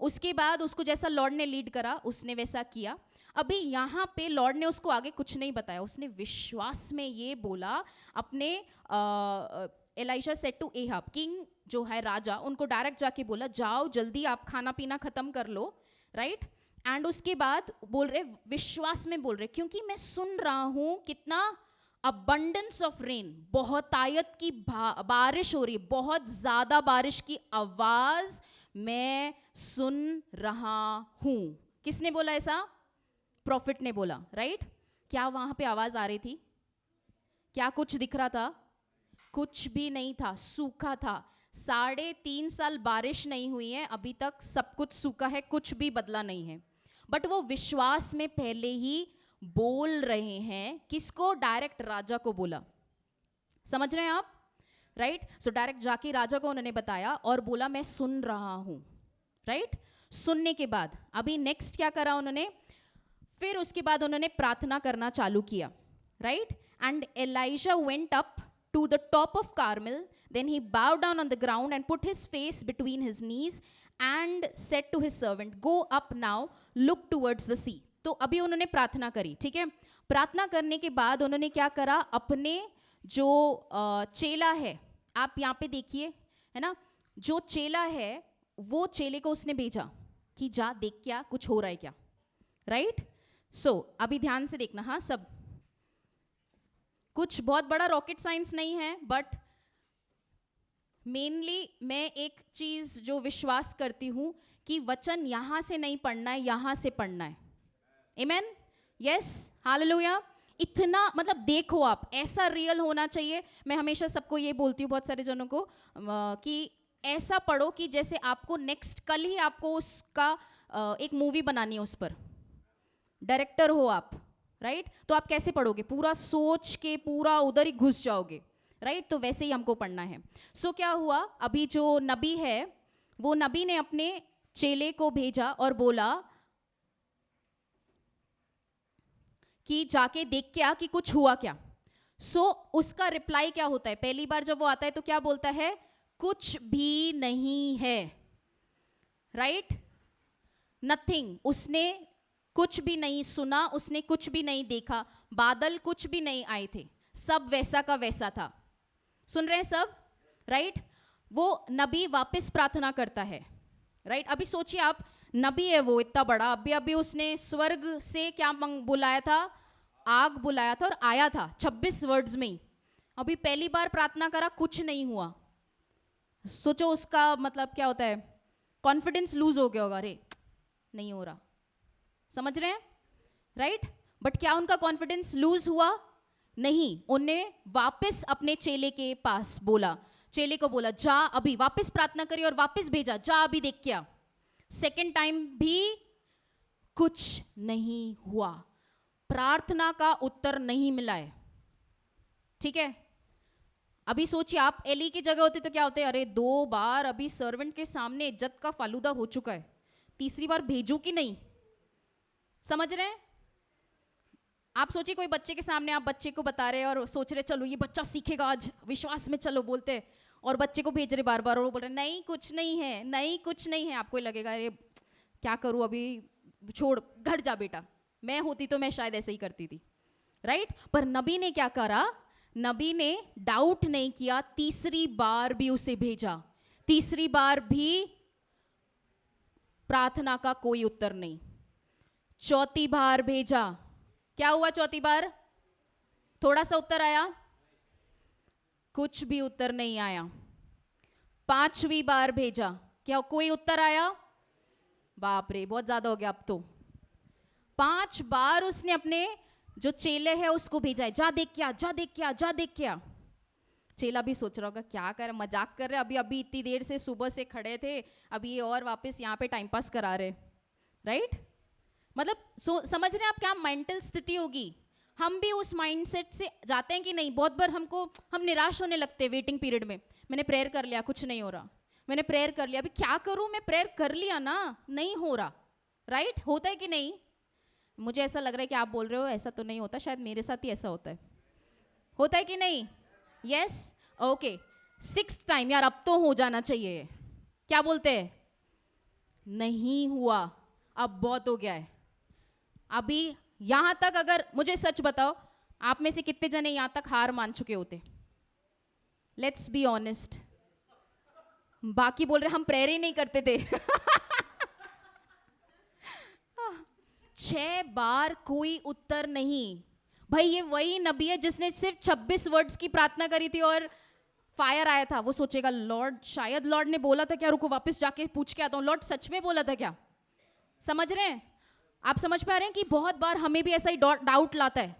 उसके बाद उसको जैसा लॉर्ड ने लीड करा उसने वैसा किया। अभी यहाँ पे लॉर्ड ने उसको आगे कुछ नहीं बताया, उसने विश्वास में ये बोला अपने एलाइशा सेड टू एहाब, किंग जो है राजा, उनको डायरेक्ट जाके बोला, जाओ जल्दी आप खाना पीना खत्म कर लो, राइट। एंड उसके बाद बोल रहे, विश्वास में बोल रहे, क्योंकि मैं सुन रहा हूँ कितना अबंडेंस ऑफ रेन, बहुत आयत की बारिश हो रही है, बहुत ज्यादा बारिश की आवाज मैं सुन रहा हूं। किसने बोला ऐसा? प्रॉफिट ने बोला, राइट। क्या वहां पे आवाज आ रही थी? क्या कुछ दिख रहा था? कुछ भी नहीं था, सूखा था। 3.5 साल बारिश नहीं हुई है अभी तक, सब कुछ सूखा है, कुछ भी बदला नहीं है। बट वो विश्वास में पहले ही बोल रहे हैं, किसको? डायरेक्ट राजा को बोला। समझ रहे हैं आप, राइट। सो डायरेक्ट जाके राजा को उन्होंने बताया और बोला मैं सुन रहा हूं, राइट। सुनने के बाद अभी नेक्स्ट क्या करा उन्होंने, फिर उसके बाद उन्होंने प्रार्थना करना चालू किया, right. And Elisha went up to the top of Carmel, then he bowed down on the ground and put his face between his knees and said to his servant, go up now, look towards the sea. तो अभी उन्होंने प्रार्थना करी, ठीक है। प्रार्थना करने के बाद उन्होंने क्या करा, अपने जो चेला है, आप यहाँ पे देखिए, है ना, जो चेला है वो चेले को उसने भेजा कि जा देख क्या कुछ हो रहा है क्या, राइट। सो अभी ध्यान से देखना, हाँ, सब कुछ बहुत बड़ा रॉकेट साइंस नहीं है, बट मेनली मैं एक चीज जो विश्वास करती हूं कि वचन यहां से नहीं पढ़ना है, यहां से पढ़ना है। आमेन, यस, हालेलुया। इतना मतलब देखो आप, ऐसा रियल होना चाहिए। मैं हमेशा सबको ये बोलती हूँ, बहुत सारे जनों को, कि ऐसा पढ़ो कि जैसे आपको नेक्स्ट कल ही आपको उसका एक मूवी बनानी है, उस पर डायरेक्टर हो आप, राइट। तो आप कैसे पढ़ोगे, पूरा सोच के पूरा उधर ही घुस जाओगे, राइट। तो वैसे ही हमको पढ़ना है। सो क्या हुआ, अभी जो नबी है वो नबी ने अपने चेले को भेजा और बोला कि जाके देख क्या कि कुछ हुआ क्या। सो उसका रिप्लाई क्या होता है, पहली बार जब वो आता है तो क्या बोलता है, कुछ भी नहीं है, राइट, नथिंग। उसने कुछ भी नहीं सुना, उसने कुछ भी नहीं देखा, बादल कुछ भी नहीं आए थे, सब वैसा का वैसा था। सुन रहे हैं सब, राइट। वो नबी वापस प्रार्थना करता है, राइट। अभी सोचिए आप, नबी है वो इतना बड़ा, अभी अभी उसने स्वर्ग से क्या बुलाया था, आग बुलाया था और आया था 26 वर्ड्स में ही। अभी पहली बार प्रार्थना करा, कुछ नहीं हुआ। सोचो उसका मतलब क्या होता है, कॉन्फिडेंस लूज हो गया होगा, अरे नहीं हो रहा, समझ रहे हैं, राइट। बट क्या उनका कॉन्फिडेंस लूज हुआ, नहीं। उन्हें वापस अपने चेले के पास बोला, चेले को बोला जा अभी, वापस प्रार्थना करी और वापस भेजा, जा अभी देख क्या। सेकेंड टाइम भी कुछ नहीं हुआ, प्रार्थना का उत्तर नहीं मिला है, ठीक है। अभी सोचिए आप एली की जगह होते तो क्या होते, अरे 2 बार अभी सर्वेंट के सामने इज्जत का फालूदा हो चुका है, तीसरी बार भेजू कि नहीं, समझ रहे हैं। आप सोचिए कोई बच्चे के सामने आप बच्चे को बता रहे हैं और सोच रहे चलो ये बच्चा सीखेगा आज विश्वास में, चलो बोलते हैं, और बच्चे को भेज रहे बार बार और वो बोल रहे नहीं कुछ नहीं है, नहीं कुछ नहीं है। आपको लगेगा अरे क्या करूं अभी, छोड़, घर जा बेटा। मैं होती तो मैं शायद ऐसे ही करती थी, राइट। पर नबी ने क्या करा, नबी ने डाउट नहीं किया, तीसरी बार भी उसे भेजा, तीसरी बार भी प्रार्थना का कोई उत्तर नहीं। चौथी बार भेजा, क्या हुआ चौथी बार, थोड़ा सा उत्तर आया, कुछ भी उत्तर नहीं आया। पांचवी बार भेजा, क्या कोई उत्तर आया, बाप रे बहुत ज्यादा हो गया अब तो। 5 बार उसने अपने जो चेले है उसको भेजा है, जा देख क्या, जा देख क्या, जा देख क्या। चेला भी सोच रहा होगा क्या कर, मजाक कर रहे, अभी अभी इतनी देर से सुबह से खड़े थे, अभी ये और वापस यहाँ पे टाइम पास करा रहे, राइट। मतलब समझ रहे हैं आप क्या मेंटल स्थिति होगी। हम भी उस माइंडसेट से जाते हैं कि नहीं, बहुत बार हम निराश होने लगते हैं वेटिंग पीरियड में। मैंने प्रेयर कर लिया, कुछ नहीं हो रहा, मैंने प्रेयर कर लिया, अभी क्या करूं, मैं प्रेयर कर लिया ना, नहीं हो रहा, राइट। होता है कि नहीं, मुझे ऐसा लग रहा है कि आप बोल रहे हो ऐसा तो नहीं होता, शायद मेरे साथ ही ऐसा होता है कि नहीं, यस, ओके। 6th टाइम यार अब तो हो जाना चाहिए, क्या बोलते हैं, नहीं हुआ, अब बहुत हो गया है। अभी यहां तक, अगर मुझे सच बताओ, आप में से कितने जने यहां तक हार मान चुके होते, लेट्स बी ऑनेस्ट। बाकी बोल रहे हम प्रेयर ही नहीं करते थे। 6 बार कोई उत्तर नहीं। भाई ये वही नबी है जिसने सिर्फ 26 वर्ड्स की प्रार्थना करी थी और फायर आया था। वो सोचेगा लॉर्ड, शायद लॉर्ड ने बोला था क्या, रुको वापस जाके पूछ के आता हूं, लॉर्ड सच में बोला था क्या। समझ रहे हैं आप, समझ पा रहे हैं कि बहुत बार हमें भी ऐसा ही डाउट लाता है,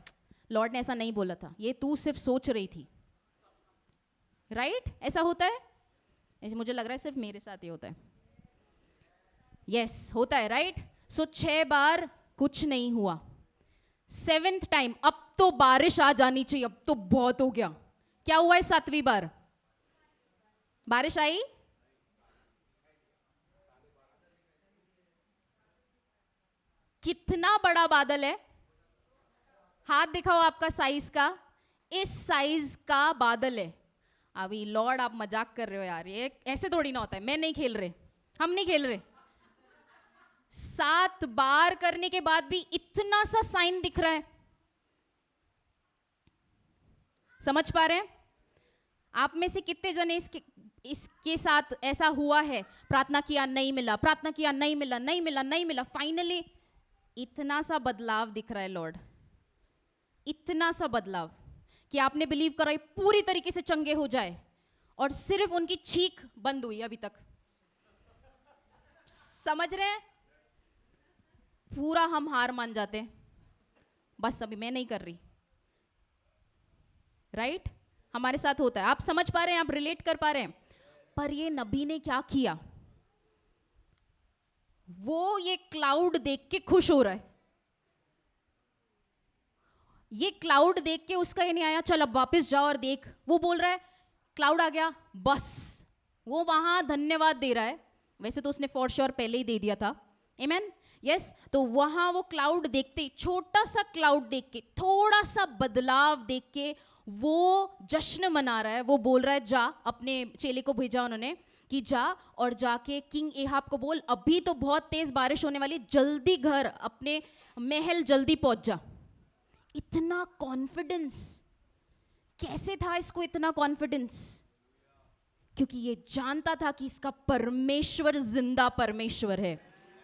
लॉर्ड ने ऐसा नहीं बोला था, ये तू सिर्फ सोच रही थी, राइट। ऐसा होता है, ऐसे मुझे लग रहा है सिर्फ मेरे साथ ही होता है, यस होता है, राइट। सो 6 बार कुछ नहीं हुआ। 7th टाइम, अब तो बारिश आ जानी चाहिए, अब तो बहुत हो गया। क्या हुआ है 7वीं बार, बारिश आई, कितना बड़ा बादल है, हाथ दिखाओ आपका साइज का, इस साइज का बादल है। अभी लॉर्ड आप मजाक कर रहे हो यार, ये ऐसे थोड़ी ना होता है, मैं नहीं खेल रहे, हम नहीं खेल रहे, 7 बार करने के बाद भी इतना सा साइन दिख रहा है। समझ पा रहे हैं? आप में से कितने जने इसके साथ ऐसा हुआ है? प्रार्थना किया नहीं मिला, प्रार्थना किया नहीं मिला, नहीं मिला, नहीं मिला, फाइनली इतना सा बदलाव दिख रहा है लॉर्ड, इतना सा बदलाव कि आपने बिलीव करा पूरी तरीके से चंगे हो जाए और सिर्फ उनकी चीख बंद हुई अभी तक। समझ रहे हैं? पूरा हम हार मान जाते हैं, बस अभी मैं नहीं कर रही। राइट? हमारे साथ होता है। आप समझ पा रहे हैं? आप रिलेट कर पा रहे हैं? पर ये नबी ने क्या किया? वो ये क्लाउड देख के खुश हो रहा है। ये क्लाउड देख के उसका ये नहीं आया चल अब वापस जाओ और देख। वो बोल रहा है क्लाउड आ गया बस, वो वहां धन्यवाद दे रहा है। वैसे तो उसने फॉर श्योर पहले ही दे दिया था। आमेन? यस। तो वहां वो क्लाउड देखते, छोटा सा क्लाउड देख के, थोड़ा सा बदलाव देख के वो जश्न मना रहा है। वो बोल रहा है जा, अपने चेले को भेजा उन्होंने कि जा और जाके किंग एहाब को बोल अभी तो बहुत तेज बारिश होने वाली, जल्दी घर अपने महल जल्दी पहुंच जा। इतना कॉन्फिडेंस कैसे था इसको? इतना कॉन्फिडेंस क्योंकि ये जानता था कि इसका परमेश्वर जिंदा परमेश्वर है।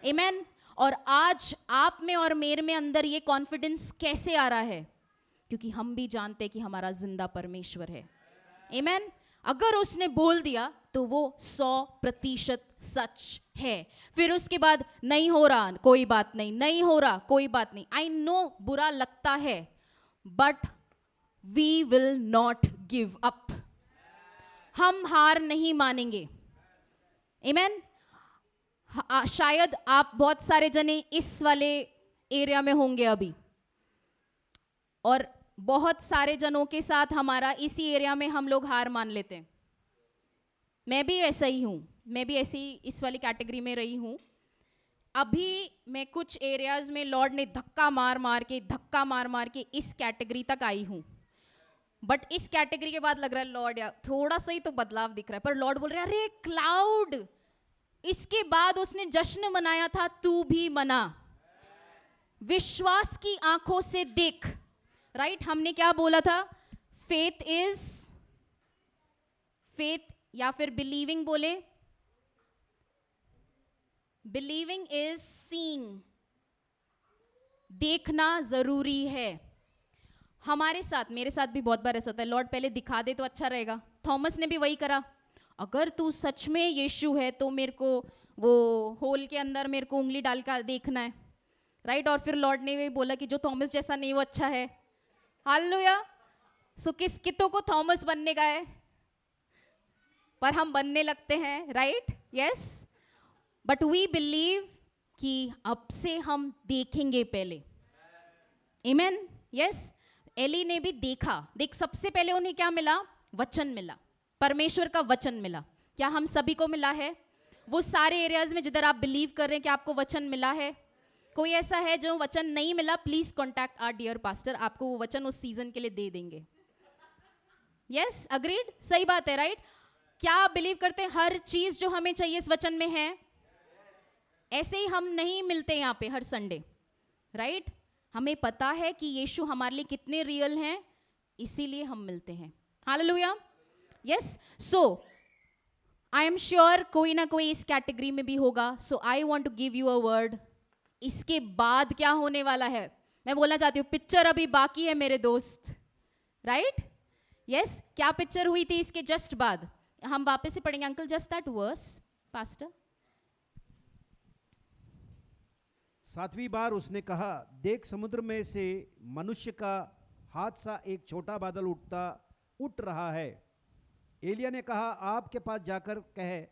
आमेन? और आज आप में और मेरे में अंदर ये कॉन्फिडेंस कैसे आ रहा है? क्योंकि हम भी जानते हैं कि हमारा जिंदा परमेश्वर है। आमेन? अगर उसने बोल दिया तो वो 100% सच है। फिर उसके बाद नहीं हो रहा कोई बात नहीं, नहीं हो रहा कोई बात नहीं। आई नो बुरा लगता है, but we will not give up. हम हार नहीं मानेंगे। आमेन? शायद आप बहुत सारे जने इस वाले एरिया में होंगे अभी, और बहुत सारे जनों के साथ हमारा इसी एरिया में हम लोग हार मान लेते हैं। मैं भी ऐसा ही हूँ, मैं भी ऐसी इस वाली कैटेगरी में रही हूँ। अभी मैं कुछ एरियाज में लॉर्ड ने धक्का मार मार के इस कैटेगरी तक आई हूँ। बट इस कैटेगरी के बाद लग रहा है लॉर्ड यार थोड़ा सा ही तो बदलाव दिख रहा है। पर लॉर्ड बोल रहे हैं अरे क्लाउड, इसके बाद उसने जश्न मनाया था, तू भी मना। विश्वास की आंखों से देख। राइट? हमने क्या बोला था? फेथ इज, फेथ या फिर बिलीविंग बोले, बिलीविंग इज सीइंग। देखना जरूरी है। हमारे साथ, मेरे साथ भी बहुत बार ऐसा होता है, लॉर्ड पहले दिखा दे तो अच्छा रहेगा। थॉमस ने भी वही करा, अगर तू सच में यीशु है तो मेरे को वो होल के अंदर मेरे को उंगली डाल कर देखना है। राइट? और फिर लॉर्ड ने भी बोला कि जो थॉमस जैसा नहीं वो अच्छा है। हालेलुया। सो किस कितों को थॉमस बनने का है, पर हम बनने लगते हैं। Right? Yes. But we believe कि अब से हम देखेंगे पहले। आमेन? यस। एली ने भी देखा। देख, सबसे पहले उन्हें क्या मिला? वचन मिला, परमेश्वर का वचन मिला। क्या हम सभी को मिला है? वो सारे एरियाज में जिधर आप बिलीव कर रहे हैं कि आपको वचन मिला है। कोई ऐसा है जो वचन नहीं मिला? Please contact our dear pastor, आपको वो वचन उस सीजन के लिए दे देंगे। यस? अग्रीड? सही बात है। राइट? क्या आप बिलीव करते हैं हर चीज जो हमें चाहिए इस वचन में है? ऐसे ही हम नहीं मिलते यहाँ पे हर संडे। राइट? हमें पता है कि यीशु हमारे लिए कितने रियल हैं, इसीलिए हम मिलते हैं। Hallelujah. Yes. So I am sure कोई ना कोई इस कैटेगरी में भी होगा। So I want to give you a word. इसके बाद क्या होने वाला है मैं बोलना चाहती हूँ। पिक्चर अभी बाकी है मेरे दोस्त। राइट? यस। क्या पिक्चर हुई थी इसके जस्ट बाद? हम वापस से पढ़ेंगे। Uncle just that verse pastor. 7वीं बार उसने कहा, देख समुद्र में से मनुष्य का हाथ सा एक छोटा बादल उठ रहा है। एलिया ने कहा, आपके पास जाकर कहे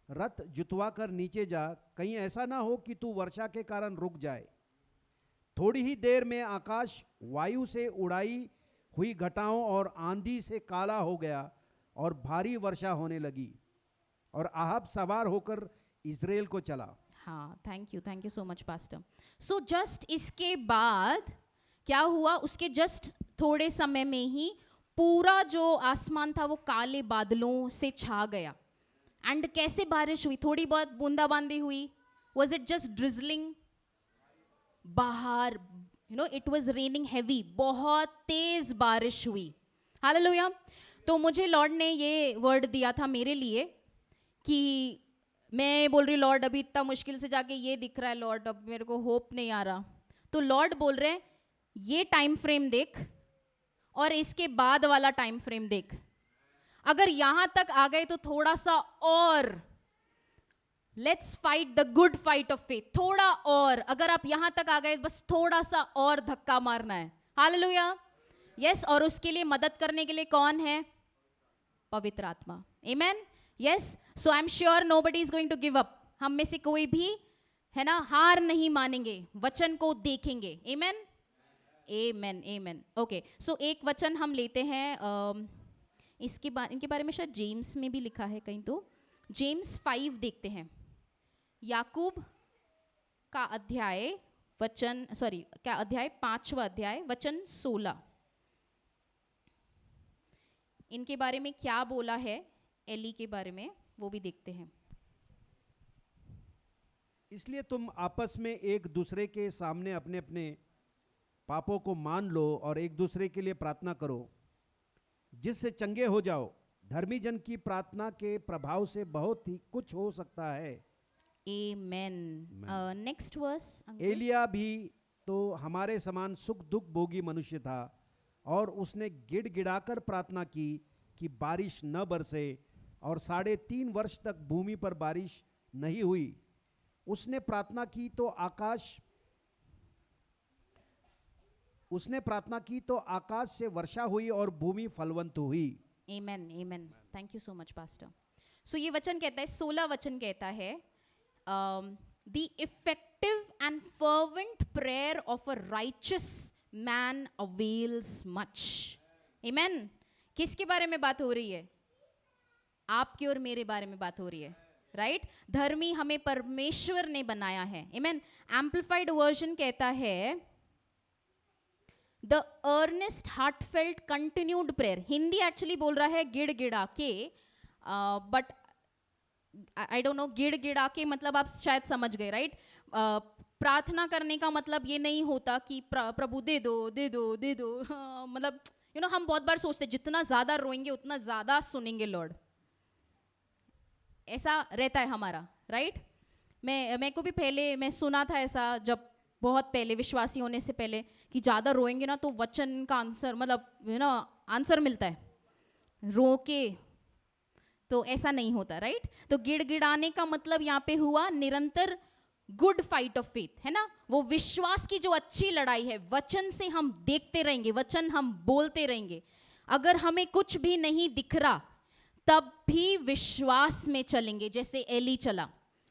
रथ जुतवा कर नीचे जा, कहीं ऐसा ना हो कि तू वर्षा के कारण रुक जाए। थोड़ी ही देर में आकाश वायु से उड़ाई हुई घटाओं और आंधी से काला हो गया और भारी वर्षा होने लगी और आहाब सवार होकर इजराइल को चला। हाँ, thank you so much pastor. So just इसके बाद क्या हुआ? उसके जस्ट थोड़े समय में ही पूरा जो आसमान था वो काले बादलों से छा गया। एंड कैसे बारिश हुई? थोड़ी बहुत बूंदाबांदी हुई, Was it just drizzling? बाहर it was raining heavy, बहुत तेज बारिश हुई. हालेलुया. तो मुझे लॉर्ड ने ये वर्ड दिया था मेरे लिए कि मैं बोल रही लॉर्ड अभी इतना मुश्किल से जाके ये दिख रहा है लॉर्ड, अब मेरे को होप नहीं आ रहा. तो लॉर्ड बोल रहे हैं ये टाइम फ्रेम देख और इसके बाद वाला टाइम फ्रेम देख. अगर यहां तक आ गए तो थोड़ा सा और let's fight the good fight of faith. थोड़ा और, अगर आप यहां तक आ गए बस थोड़ा सा और धक्का मारना है. हालेलुया. यस. और उसके लिए मदद करने के लिए कौन है? पवित्र आत्मा. Amen. Yes. So I am sure nobody is going to give up. हम में से कोई भी है ना हार नहीं मानेंगे, वचन को देखेंगे. आमेन. आमेन. आमेन. ओके. सो एक वचन हम लेते हैं इनके बारे में शायद जेम्स में भी लिखा है कहीं. तो जेम्स 5 देखते हैं. याकूब का अध्याय 5वां अध्याय वचन 16. इनके बारे में क्या बोला है एली के बारे में वो भी देखते हैं. इसलिए तुम आपस में एक दूसरे के सामने अपने अपने पापों को मान लो और एक दूसरे के लिए प्रार्थना करो जिससे चंगे हो जाओ. धर्मी जन की प्रार्थना के प्रभाव से बहुत ही कुछ हो सकता है. आमेन. Next verse. एलिया भी तो हमारे समान सुख दुख भोगी मनुष्य था और उसने गिड़गिड़ाकर प्रार्थना की कि बारिश न बरसे और 3.5 वर्ष तक भूमि पर बारिश नहीं हुई. उसने प्रार्थना की तो आकाश से वर्षा हुई और भूमि फलवंत हुई. Amen. Amen. Thank you so much pastor. So ये वचन कहता है 16 वचन कहता है the effective and fervent prayer of a righteous man avails much. Amen. किसके बारे में बात हो रही है? आपके और मेरे बारे में बात हो रही है. राइट. धर्मी हमें परमेश्वर ने बनाया है. Amen. Amplified version कहता है the earnest heartfelt continued prayer. Hindi actually बोल रहा है गिड़गिड़ा के, बट आई डोंट नो गिड़गिड़ा के मतलब आप शायद समझ गए. राइट. प्रार्थना करने का मतलब ये नहीं होता कि प्रभु दे दो दे दो दे दो. मतलब हम बहुत बार सोचते जितना ज्यादा रोएंगे उतना ज्यादा सुनेंगे लॉर्ड. ऐसा रहता है हमारा. राइट. मैं को भी पहले मैं सुना था ऐसा, जब बहुत पहले विश्वासी होने से पहले, कि ज्यादा रोएंगे ना तो वचन का आंसर मतलब आंसर मिलता है. रो के तो ऐसा नहीं होता. राइट. तो गिड़गिड़ाने का मतलब यहाँ पे हुआ निरंतर गुड फाइट ऑफ फेथ, है ना. वो विश्वास की जो अच्छी लड़ाई है, वचन से हम देखते रहेंगे, वचन हम बोलते रहेंगे. अगर हमें कुछ भी नहीं दिख रहा तब भी विश्वास में चलेंगे, जैसे एली चला,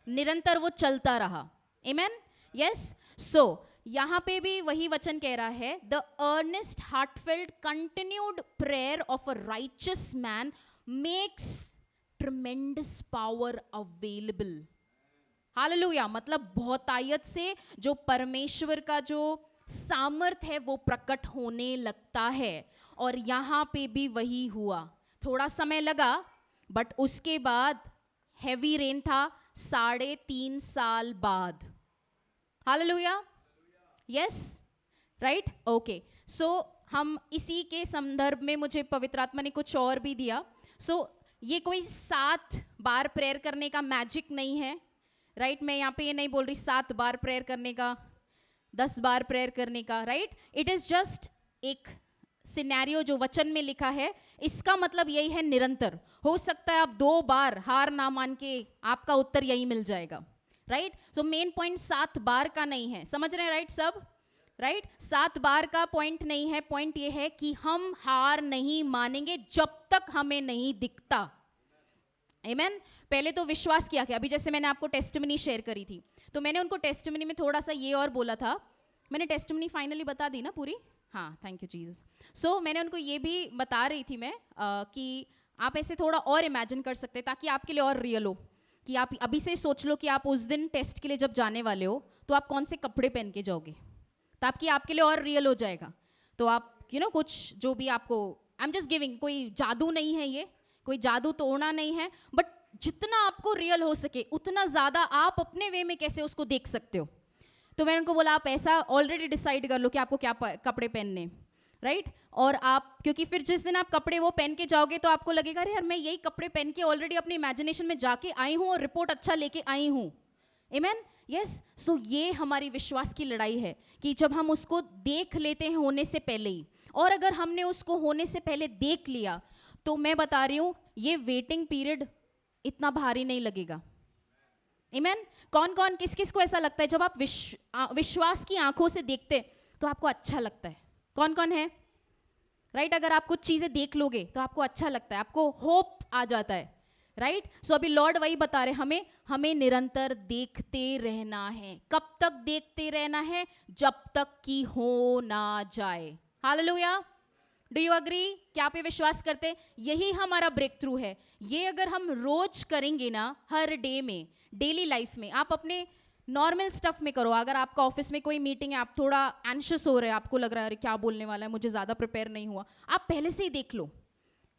निरंतर वो चलता रहा. आमेन. यस. सो यहाँ पे भी वही वचन कह रहा है the earnest heartfelt continued prayer of a righteous man makes tremendous power available. Hallelujah. मतलब बहुतायत से जो परमेश्वर का जो सामर्थ्य है वो प्रकट होने लगता है. और यहाँ पे भी वही हुआ. थोड़ा समय लगा बट उसके बाद हैवी रेन था 3.5 साल बाद. हालेलुया. यस. राइट. ओके. सो हम इसी के संदर्भ में मुझे पवित्र आत्मा ने कुछ और भी दिया. सो ये कोई 7 बार प्रेयर करने का मैजिक नहीं है. राइट. मैं यहाँ पे ये नहीं बोल रही 7 बार प्रेयर करने का, 10 बार प्रेयर करने का. राइट. इट इज जस्ट एक सिनेरियो जो वचन में लिखा है. इसका मतलब यही है निरंतर. हो सकता है आप 2 बार हार ना मान के आपका उत्तर यही मिल जाएगा. राइट. सो मेन पॉइंट 7 बार का नहीं है. समझ रहे हैं? राइट सब. राइट. 7 बार का पॉइंट नहीं है. पॉइंट ये है कि हम हार नहीं मानेंगे जब तक हमें नहीं दिखता. आमेन. पहले तो विश्वास किया कि अभी जैसे मैंने आपको टेस्टिमनी शेयर करी थी, तो मैंने उनको टेस्टिमनी में थोड़ा सा ये और बोला था. मैंने टेस्टिमनी फाइनली बता दी ना पूरी? हाँ. Thank you Jesus. सो मैंने उनको ये भी बता रही थी मैं कि आप ऐसे थोड़ा और इमेजिन कर सकते ताकि आपके लिए और रियल हो. कि आप अभी से सोच लो कि आप उस दिन टेस्ट के लिए जब जाने वाले हो तो आप कौन से कपड़े पहन के जाओगे, ताकि आपके लिए और रियल हो जाएगा. तो आप कुछ जो भी आपको, आई एम जस्ट गिविंग, कोई जादू नहीं है, ये कोई जादू तोड़ना नहीं है, बट जितना आपको रियल हो सके उतना ज़्यादा आप अपने वे में कैसे उसको देख सकते हो। तो मैंने उनको बोला आप ऐसा ऑलरेडी डिसाइड कर लो कि आपको क्या कपड़े पहनने, राइट। और आप, क्योंकि फिर जिस दिन आप कपड़े वो पहन के जाओगे तो आपको लगेगा अरे यार मैं यही कपड़े पहन के ऑलरेडी अपने इमेजिनेशन में जाके आई हूँ और रिपोर्ट अच्छा लेके आई हूँ। आमेन। यस। सो ये हमारी विश्वास की लड़ाई है कि जब हम उसको देख लेते हैं होने से पहले ही, और अगर हमने उसको होने से पहले देख लिया तो मैं बता रही हूँ ये वेटिंग पीरियड इतना भारी नहीं लगेगा। आमेन। कौन कौन किस किस को ऐसा लगता है जब आप विश्वास की आंखों से देखते तो आपको अच्छा लगता है? कौन कौन है? राइट। अगर आप कुछ चीजें देख लोगे तो आपको अच्छा लगता है, आपको होप आ जाता है, राइट। सो अभी लॉर्ड वही बता रहे हमें निरंतर देखते रहना है। कब तक देखते रहना है? जब तक कि हो ना जाए। हालेलुया। Do you agree? क्या आप ये विश्वास करते? यही हमारा ब्रेक थ्रू है। ये अगर हम रोज करेंगे ना, हर डे में, डेली लाइफ में, आप अपने नॉर्मल स्टफ में करो। अगर आपका ऑफिस में कोई मीटिंग है, आप थोड़ा एंशियस हो रहे हैं, आपको लग रहा है अरे क्या बोलने वाला है, मुझे ज़्यादा प्रिपेयर नहीं हुआ, आप पहले से ही देख लो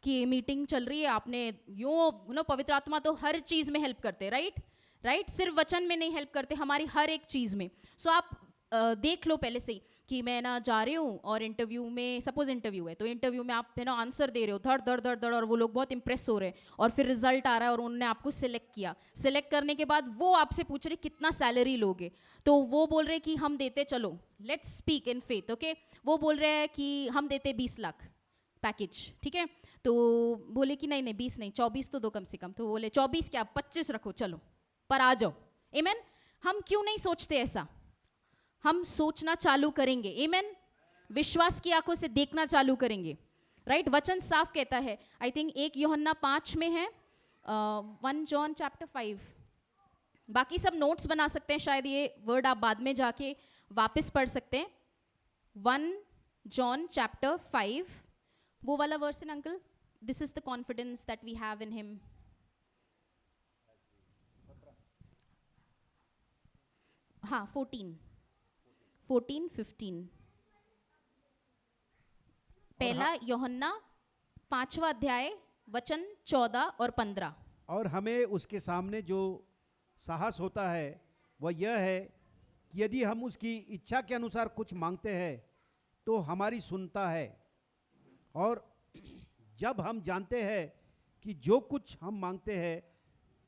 कि ये मीटिंग चल रही है। आपने यूँ पवित्र आत्मा तो हर चीज़ में हेल्प करते, राइट राइट। सिर्फ वचन में नहीं हेल्प करते, हमारी हर एक चीज़ में। सो आप देख लो पहले से ही कि मैं ना जा रही हूँ और इंटरव्यू में, सपोज इंटरव्यू है तो इंटरव्यू में आप है ना आंसर दे रहे हो धड़ धड़ धड़ धड़, और वो लोग बहुत इंप्रेस हो रहे हैं, और फिर रिजल्ट आ रहा है और उन्होंने आपको सिलेक्ट किया। सिलेक्ट करने के बाद वो आपसे पूछ रहे कितना सैलरी लोगे, तो वो बोल रहे कि हम देते, चलो let's speak in faith, okay. वो बोल रहे हैं कि हम देते 20 लाख पैकेज, ठीक है। तो बोले कि नहीं नहीं 20 नहीं 24 तो दो कम से कम। तो बोले 24 क्या 25 रखो, चलो पर आ जाओ। आमेन। हम क्यों नहीं सोचते ऐसा? हम सोचना चालू करेंगे। आमेन। विश्वास की आंखों से देखना चालू करेंगे, राइट। वचन साफ कहता है, आई थिंक 1 यूहन्ना 5 में है, 1 जॉन चैप्टर 5। बाकी सब नोट्स बना सकते हैं, शायद ये वर्ड आप बाद में जाके वापस पढ़ सकते हैं। 1 जॉन चैप्टर 5, वो वाला वर्स है ना uncle, this is the confidence that we have in him. हाँ 14, 15 पहला यूहन्ना 5वां अध्याय वचन 14 और 15। और हमें उसके सामने जो साहस होता है वह यह है कि यदि हम उसकी इच्छा के अनुसार कुछ मांगते हैं तो हमारी सुनता है। और जब हम जानते हैं कि जो कुछ हम मांगते हैं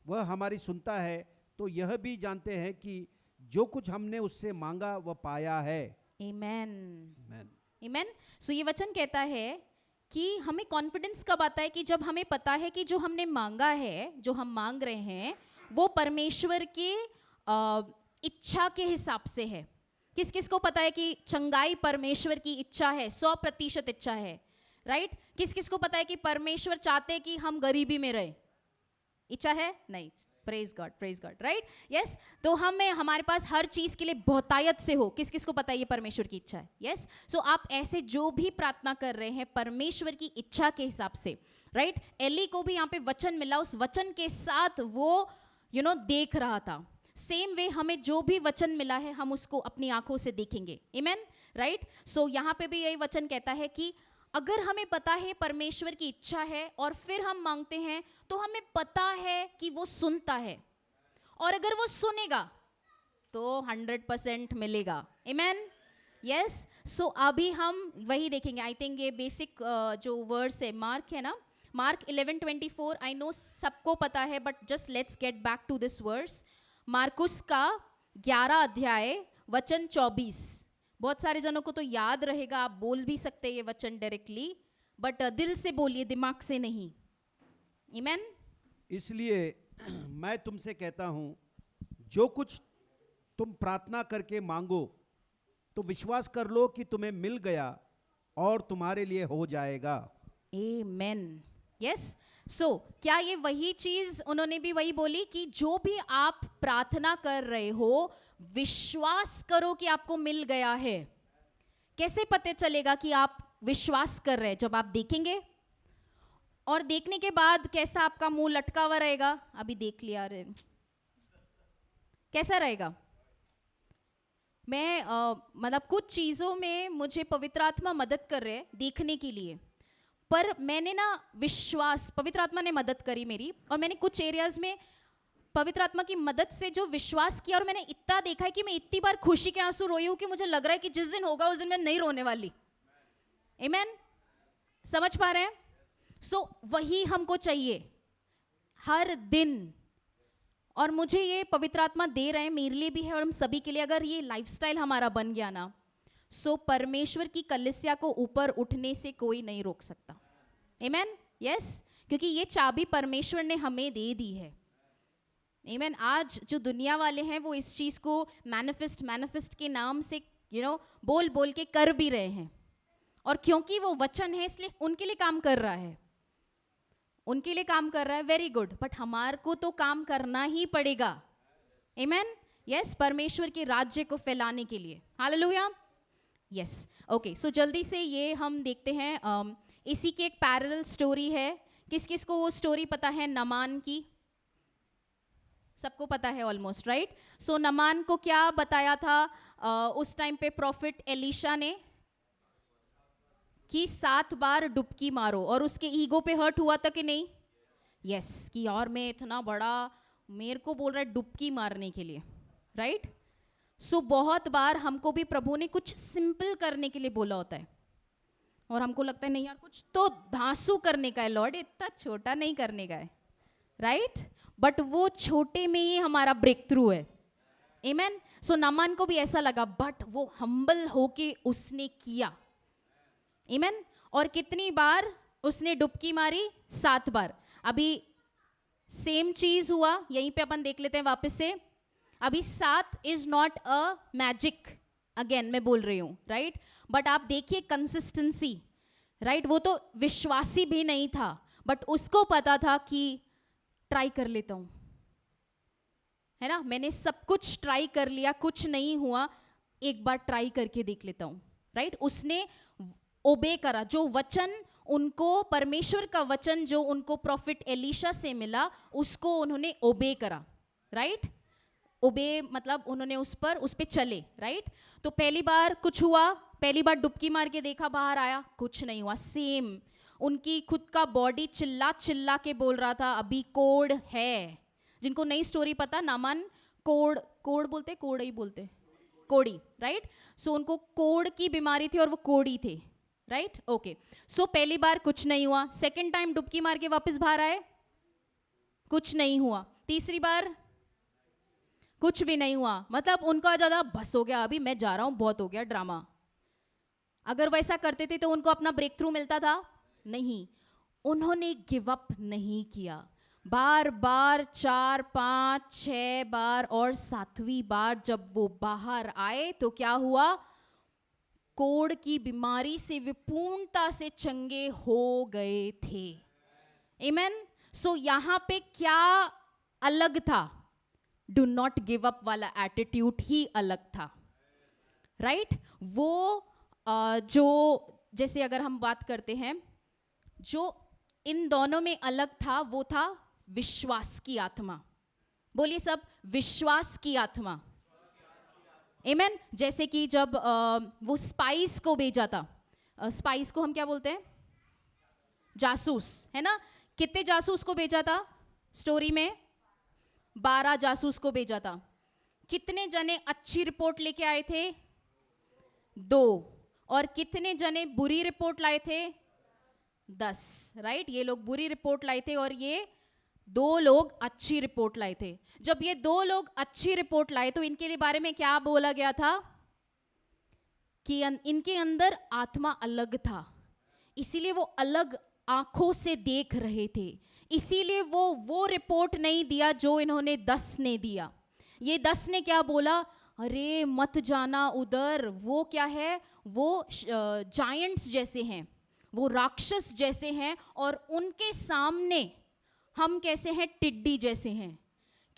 वह हमारी सुनता है, तो यह भी जानते हैं कि जो कुछ हमने उससे मांगा वह पाया है। आमेन। आमेन। आमेन। सो ये वचन कहता है कि हमें कॉन्फिडेंस कब आता है? कि जब हमें पता है कि जो हमने मांगा है, जो हम मांग रहे हैं, वो परमेश्वर की इच्छा के हिसाब से है। किस किस को पता है कि चंगाई परमेश्वर की इच्छा है, 100% इच्छा है, राइट। किस किस को पता है कि परमेश्वर चाहते कि हम गरीबी में रहे? इच्छा है? नहीं। Praise God, right. यस। तो हमारे पास हर चीज के लिए बहुतायत से हो। किस किस को पता है ये परमेश्वर की इच्छा है? यस। सो आप ऐसे जो भी प्रार्थना कर रहे हैं परमेश्वर की इच्छा के हिसाब से, राइट। एली को भी यहाँ पे वचन मिला, उस वचन के साथ वो देख रहा था। सेम वे हमें जो भी वचन मिला है हम उसको अपनी आंखों से देखेंगे। आमेन, राइट। सो यहाँ पे भी यही वचन कहता है कि अगर हमें पता है परमेश्वर की इच्छा है और फिर हम मांगते हैं तो हमें पता है कि वो सुनता है, और अगर वो सुनेगा तो 100% मिलेगा। आमेन। यस। सो अभी हम वही देखेंगे। आई थिंक ये बेसिक जो वर्ड्स है मार्क है ना, मार्क 11:24। आई नो सबको पता है but just let's get back to this verse. मार्कुस का 11 अध्याय वचन 24। बहुत सारे जनों को तो याद रहेगा, आप बोल भी सकते हैं ये वचन डायरेक्टली, बट दिल से बोलिए, दिमाग से नहीं। आमेन। इसलिए मैं तुमसे कहता हूं, जो कुछ तुम प्रार्थना करके मांगो तो विश्वास कर लो कि तुम्हें मिल गया और तुम्हारे लिए हो जाएगा। आमेन। यस। सो क्या ये वही चीज उन्होंने भी वही बोली कि जो भी आप प्रार्थना कर रहे हो विश्वास करो कि आपको मिल गया है? कैसे पता चलेगा कि आप विश्वास कर रहे हैं? जब आप देखेंगे, और देखने के बाद कैसा आपका मुंह लटका हुआ रहेगा? अभी देख लिया, अरे कैसा रहेगा? मैं मतलब कुछ चीजों में मुझे पवित्र आत्मा मदद कर रहे हैं देखने के लिए। पर मैंने ना विश्वास, पवित्र आत्मा ने मदद करी मेरी, और मैंने कुछ एरियाज में पवित्र आत्मा की मदद से जो विश्वास किया, और मैंने इतना देखा है कि मैं इतनी बार खुशी के आंसू रोई हूं कि मुझे लग रहा है कि जिस दिन होगा उस दिन मैं नहीं रोने वाली। आमेन, समझ पा रहे हैं? सो वही हमको चाहिए हर दिन, और मुझे ये पवित्र आत्मा दे रहे हैं, मेरे लिए भी है और हम सभी के लिए। अगर ये लाइफस्टाइल हमारा बन गया ना, सो परमेश्वर की कलीसिया को ऊपर उठने से कोई नहीं रोक सकता। आमेन, यस, क्योंकि ये चाबी परमेश्वर ने हमें दे दी है। आमेन। आज जो दुनिया वाले हैं वो इस चीज को मैनिफेस्ट के नाम से बोल बोल के कर भी रहे हैं, और क्योंकि वो वचन है इसलिए उनके लिए काम कर रहा है, उनके लिए काम कर रहा है, वेरी गुड। बट हमारे को तो काम करना ही पड़ेगा। आमेन, यस, परमेश्वर के राज्य को फैलाने के लिए। Hallelujah, yes. ओके, सो जल्दी से ये हम देखते हैं, इसी की एक पैरेलल स्टोरी है। किस किस को वो स्टोरी पता है? नमान की, सबको पता है ऑलमोस्ट, राइट? सो नमान को क्या बताया था उस टाइम पे प्रॉफिट एलिशा ने, कि 7 बार डुबकी मारो, और उसके ईगो पे हर्ट हुआ था कि नहीं? यस, कि और मैं इतना बड़ा, मेरे को बोल रहा है डुबकी मारने के लिए, राइट? सो बहुत बार हमको भी प्रभु ने कुछ सिंपल करने के लिए बोला होता है, और हमको लगता है नहीं यार कुछ तो धांसू करने का है, लॉर्ड इतना छोटा नहीं करने का है, राइट? बट वो छोटे में ही हमारा ब्रेक थ्रू है। आमेन। सो नमान को भी ऐसा लगा, बट वो हम्बल होके उसने किया। आमेन। और कितनी बार उसने डुबकी मारी? 7 बार। अभी सेम चीज हुआ, यहीं पे अपन देख लेते हैं वापस से। अभी 7 is not a magic, again मैं बोल रही हूं, राइट? बट आप देखिए कंसिस्टेंसी, राइट? वो तो विश्वासी भी नहीं था, बट उसको पता था कि ट्राई कर लेता हूं, है ना? मैंने सब कुछ ट्राई कर लिया, कुछ नहीं हुआ, एक बार ट्राई करके देख लेता हूं, राइट? उसने ओबे करा, जो वचन उनको, परमेश्वर का वचन जो उनको प्रॉफिट एलिशा से मिला, उसको उन्होंने ओबे करा, राइट? ओबे मतलब उन्होंने उस पे चले, राइट? तो पहली बार कुछ हुआ, पहली बार डुबकी मार के देखा, बाहर आया, कुछ नहीं हुआ। सेम उनकी खुद का बॉडी चिल्ला चिल्ला के बोल रहा था अभी कोढ़ है। जिनको नई स्टोरी पता, नामान कोढ़ बोलते, कोढ़ ही बोलते, कोढ़ी, राइट? सो उनको कोढ़ की बीमारी थी और वो कोढ़ी थे, राइट? ओके, सो पहली बार कुछ नहीं हुआ, सेकंड टाइम डुबकी मार के वापस बाहर आए, कुछ नहीं हुआ, तीसरी बार कुछ भी नहीं हुआ। मतलब उनका ज्यादा बस हो गया, अभी मैं जा रहा हूं, बहुत हो गया ड्रामा। अगर वैसा करते थे तो उनको अपना ब्रेक थ्रू मिलता था? नहीं, उन्होंने गिव अप नहीं किया। बार बार 4, 5, 6 बार, और 7वीं बार जब वो बाहर आए तो क्या हुआ? कोढ़ की बीमारी से विपूर्णता से चंगे हो गए थे। आमेन। सो यहां पे क्या अलग था? डू नॉट गिव अप वाला एटीट्यूड ही अलग था, राइट? वो जो, जैसे अगर हम बात करते हैं, जो इन दोनों में अलग था वो था विश्वास की आत्मा। बोलिए सब, विश्वास की आत्मा। आमेन। जैसे कि जब वो स्पाइस को भेजा था, स्पाइस को हम क्या बोलते हैं? जासूस, है ना? कितने जासूस को भेजा था स्टोरी में? 12 जासूस को भेजा था। कितने जने अच्छी रिपोर्ट लेके आए थे? 2। और कितने जने बुरी रिपोर्ट लाए थे? 10, राइट? ये लोग बुरी रिपोर्ट लाए थे और ये 2 लोग अच्छी रिपोर्ट लाए थे। जब ये 2 लोग अच्छी रिपोर्ट लाए तो इनके लिए बारे में क्या बोला गया था? कि इनके अंदर आत्मा अलग था, इसीलिए वो अलग आंखों से देख रहे थे, इसीलिए वो रिपोर्ट नहीं दिया जो इन्होंने 10 ने दिया। ये 10 ने क्या बोला? अरे मत जाना उधर, वो क्या है? वो जायंट्स जैसे हैं, वो राक्षस जैसे हैं, और उनके सामने हम कैसे हैं? टिड्डी जैसे हैं।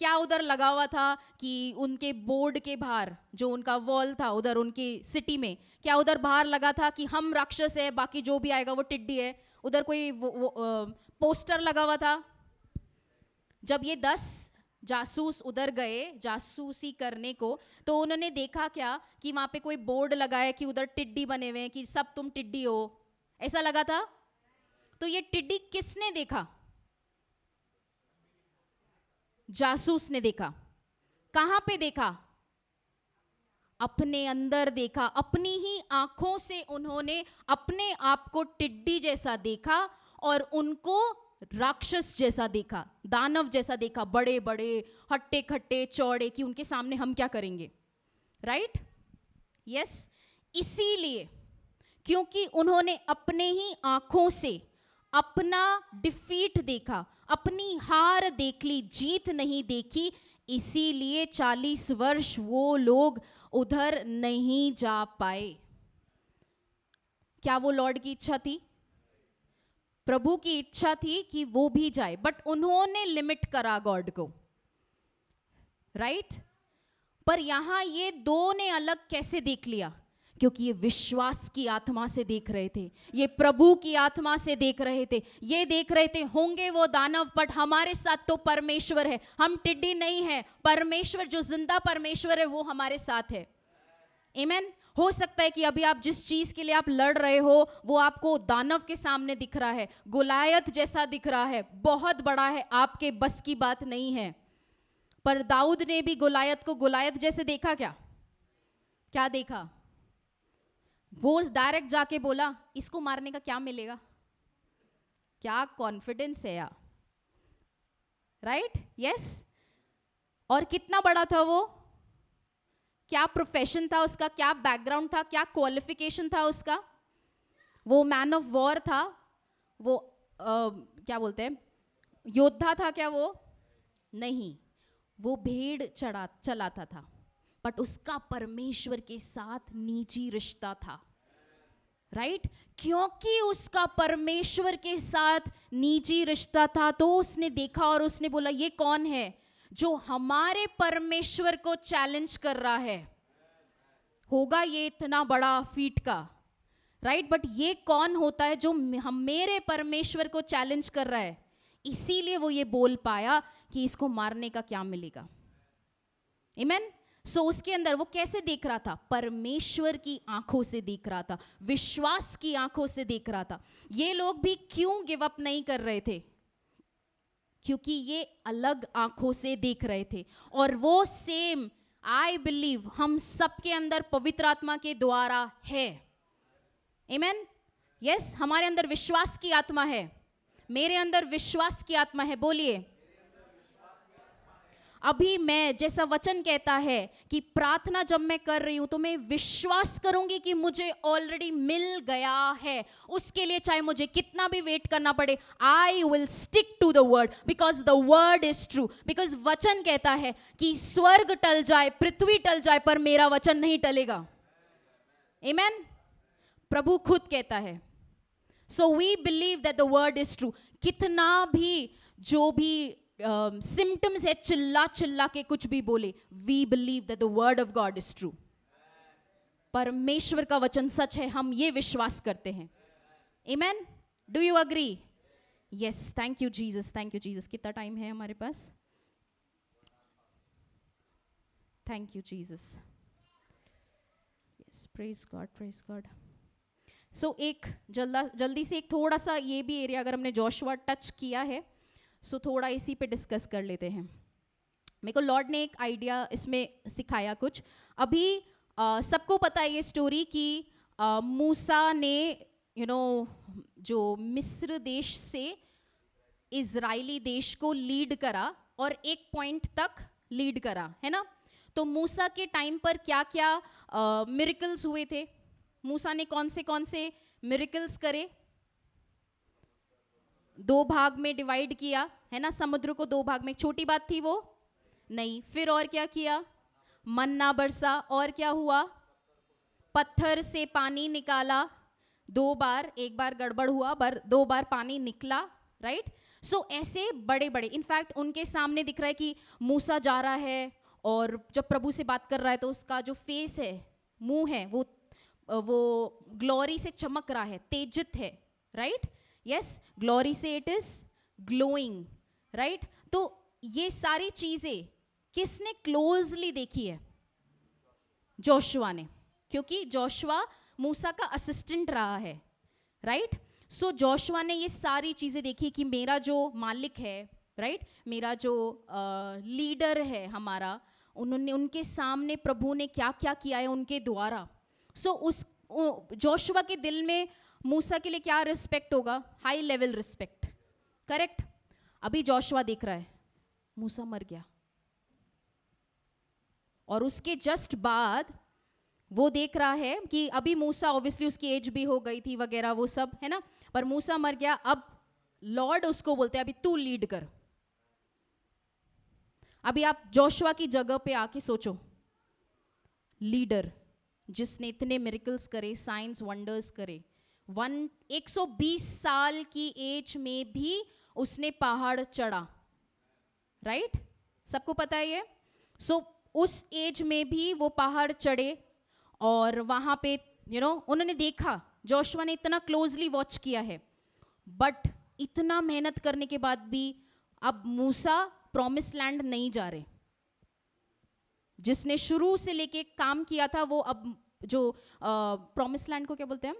क्या उधर लगा हुआ था कि उनके बोर्ड के बाहर, जो उनका वॉल था उधर उनकी सिटी में, क्या उधर बाहर लगा था कि हम राक्षस है, बाकी जो भी आएगा वो टिड्डी है? उधर कोई पोस्टर लगा हुआ था? जब ये 10 जासूस उधर गए जासूसी करने को, तो उन्होंने देखा क्या? कि वहां पे कोई बोर्ड लगा है कि उधर टिड्डी बने हुए हैं, कि सब तुम टिड्डी हो, ऐसा लगा था? तो ये टिड्डी किसने देखा? जासूस ने देखा। कहां पे देखा? अपने अंदर देखा। अपनी ही आंखों से उन्होंने अपने आप को टिड्डी जैसा देखा और उनको राक्षस जैसा देखा, दानव जैसा देखा, बड़े बड़े हट्टे खट्टे चौड़े, कि उनके सामने हम क्या करेंगे, राइट? यस, इसीलिए क्योंकि उन्होंने अपने ही आंखों से अपना डिफीट देखा, अपनी हार देख ली, जीत नहीं देखी, इसीलिए 40 वर्ष वो लोग उधर नहीं जा पाए। क्या वो लॉर्ड की इच्छा थी? प्रभु की इच्छा थी कि वो भी जाए, बट उन्होंने लिमिट करा गॉड को, राइट? पर यहां ये दो ने अलग कैसे देख लिया? क्योंकि ये विश्वास की आत्मा से देख रहे थे, ये प्रभु की आत्मा से देख रहे थे, ये देख रहे थे होंगे वो दानव, बट हमारे साथ तो परमेश्वर है, हम टिड्डी नहीं है, परमेश्वर जो जिंदा परमेश्वर है वो हमारे साथ है। आमीन। हो सकता है कि अभी आप जिस चीज के लिए आप लड़ रहे हो वो आपको दानव के सामने दिख रहा है, गोलायत जैसा दिख रहा है, बहुत बड़ा है, आपके बस की बात नहीं है। पर दाऊद ने भी गोलायत को गोलायत जैसे देखा क्या? क्या देखा? वो डायरेक्ट जाके बोला इसको मारने का क्या मिलेगा? क्या कॉन्फिडेंस है यार, राइट? यस। और कितना बड़ा था वो? क्या प्रोफेशन था उसका? क्या बैकग्राउंड था? क्या क्वालिफिकेशन था उसका? वो मैन ऑफ वॉर था, वो क्या बोलते हैं, योद्धा था क्या वो? नहीं, वो भेड़ चलाता था, बट उसका परमेश्वर के साथ निजी रिश्ता था, राइट? क्योंकि उसका परमेश्वर के साथ निजी रिश्ता था तो उसने देखा और उसने बोला ये कौन है जो हमारे परमेश्वर को चैलेंज कर रहा है? होगा ये इतना बड़ा फीट का, राइट? बट ये कौन होता है जो हम मेरे परमेश्वर को चैलेंज कर रहा है? इसीलिए वो ये बोल पाया कि इसको मारने का क्या मिलेगा। आमीन। सो उसके अंदर वो कैसे देख रहा था? परमेश्वर की आंखों से देख रहा था, विश्वास की आंखों से देख रहा था। ये लोग भी क्यों गिव अप नहीं कर रहे थे? क्योंकि ये अलग आंखों से देख रहे थे। और वो सेम आई बिलीव हम सबके अंदर पवित्र आत्मा के द्वारा है। आमीन। यस, हमारे अंदर विश्वास की आत्मा है, मेरे अंदर विश्वास की आत्मा है। बोलिए, अभी मैं जैसा वचन कहता है कि प्रार्थना जब मैं कर रही हूं तो मैं विश्वास करूंगी कि मुझे ऑलरेडी मिल गया है। उसके लिए चाहे मुझे कितना भी वेट करना पड़े, I will stick to the word because the word is true. Because वचन कहता है कि स्वर्ग टल जाए, पृथ्वी टल जाए, पर मेरा वचन नहीं टलेगा। आमीन। प्रभु खुद कहता है। So we believe that the word is true. कितना भी जो भी सिम्टम्स है, चिल्ला चिल्ला के कुछ भी बोले, we believe that the word of God is true. परमेश्वर का वचन सच है, हम ये विश्वास करते हैं। Amen. Do you agree? Yes, thank you Jesus, thank you Jesus. कितना टाइम है हमारे पास? Thank you Jesus. Yes, praise God, praise God. So एक जल्दी से एक थोड़ा सा ये भी एरिया अगर हमने जोशुआ टच किया है, सो थोड़ा इसी पे डिस्कस कर लेते हैं। मेरे को लॉर्ड ने एक आइडिया इसमें सिखाया कुछ। अभी सबको पता है ये स्टोरी कि मूसा ने जो मिस्र देश से इजरायली देश को लीड करा और एक पॉइंट तक लीड करा, है ना? तो मूसा के टाइम पर क्या क्या मिरेकल्स हुए थे? मूसा ने कौन से मिरेकल्स करे? 2 भाग में डिवाइड किया, है ना? समुद्र को 2 भाग में। छोटी बात थी वो? नहीं। फिर और क्या किया? मन्ना बरसा। और क्या हुआ? पत्थर से पानी निकाला 2 बार, एक बार गड़बड़ हुआ, 2 बार पानी निकला, राइट? सो ऐसे बड़े बड़े, इनफैक्ट उनके सामने दिख रहा है कि मूसा जा रहा है और जब प्रभु से बात कर रहा है तो उसका जो फेस है, मुंह है, वो ग्लोरी से चमक रहा है, तेजित है, राइट? यस, ग्लोरी से इट इज ग्लोइंग, राइट? तो ये सारी चीजें किसने क्लोजली देखी है? जोशुआ ने, क्योंकि जोशुआ मूसा का असिस्टेंट रहा है, राइट? सो जोशुआ ने ये सारी चीज़ें देखी कि मेरा जो मालिक है, राइट, मेरा जो लीडर है हमारा, उन्होंने उनके सामने प्रभु ने क्या क्या किया है उनके द्वारा. सो उस जोशुआ के दिल में मूसा के लिए क्या रिस्पेक्ट होगा? High level respect, correct. अभी जोशुआ देख रहा है मूसा मर गया, और उसके जस्ट बाद वो देख रहा है कि अभी मूसा, ऑब्वियसली उसकी एज भी हो गई थी वगैरह वो सब है ना, पर मूसा मर गया. अब लॉर्ड उसको बोलते हैं अभी तू लीड कर. अभी आप जोशुआ की जगह पे आके सोचो, लीडर जिसने इतने मिरेकल्स करे, साइंस वंडर्स करे, 120 साल की एज में भी उसने पहाड़ चढ़ा, राइट, सबको पता है ये. सो उस एज में भी वो पहाड़ चढ़े, और वहां पे उन्होंने देखा, जोशुआ ने इतना क्लोजली वॉच किया है, बट इतना मेहनत करने के बाद भी अब मूसा प्रॉमिस लैंड नहीं जा रहे. जिसने शुरू से लेके काम किया था वो अब जो प्रॉमिस लैंड को क्या बोलते हैं,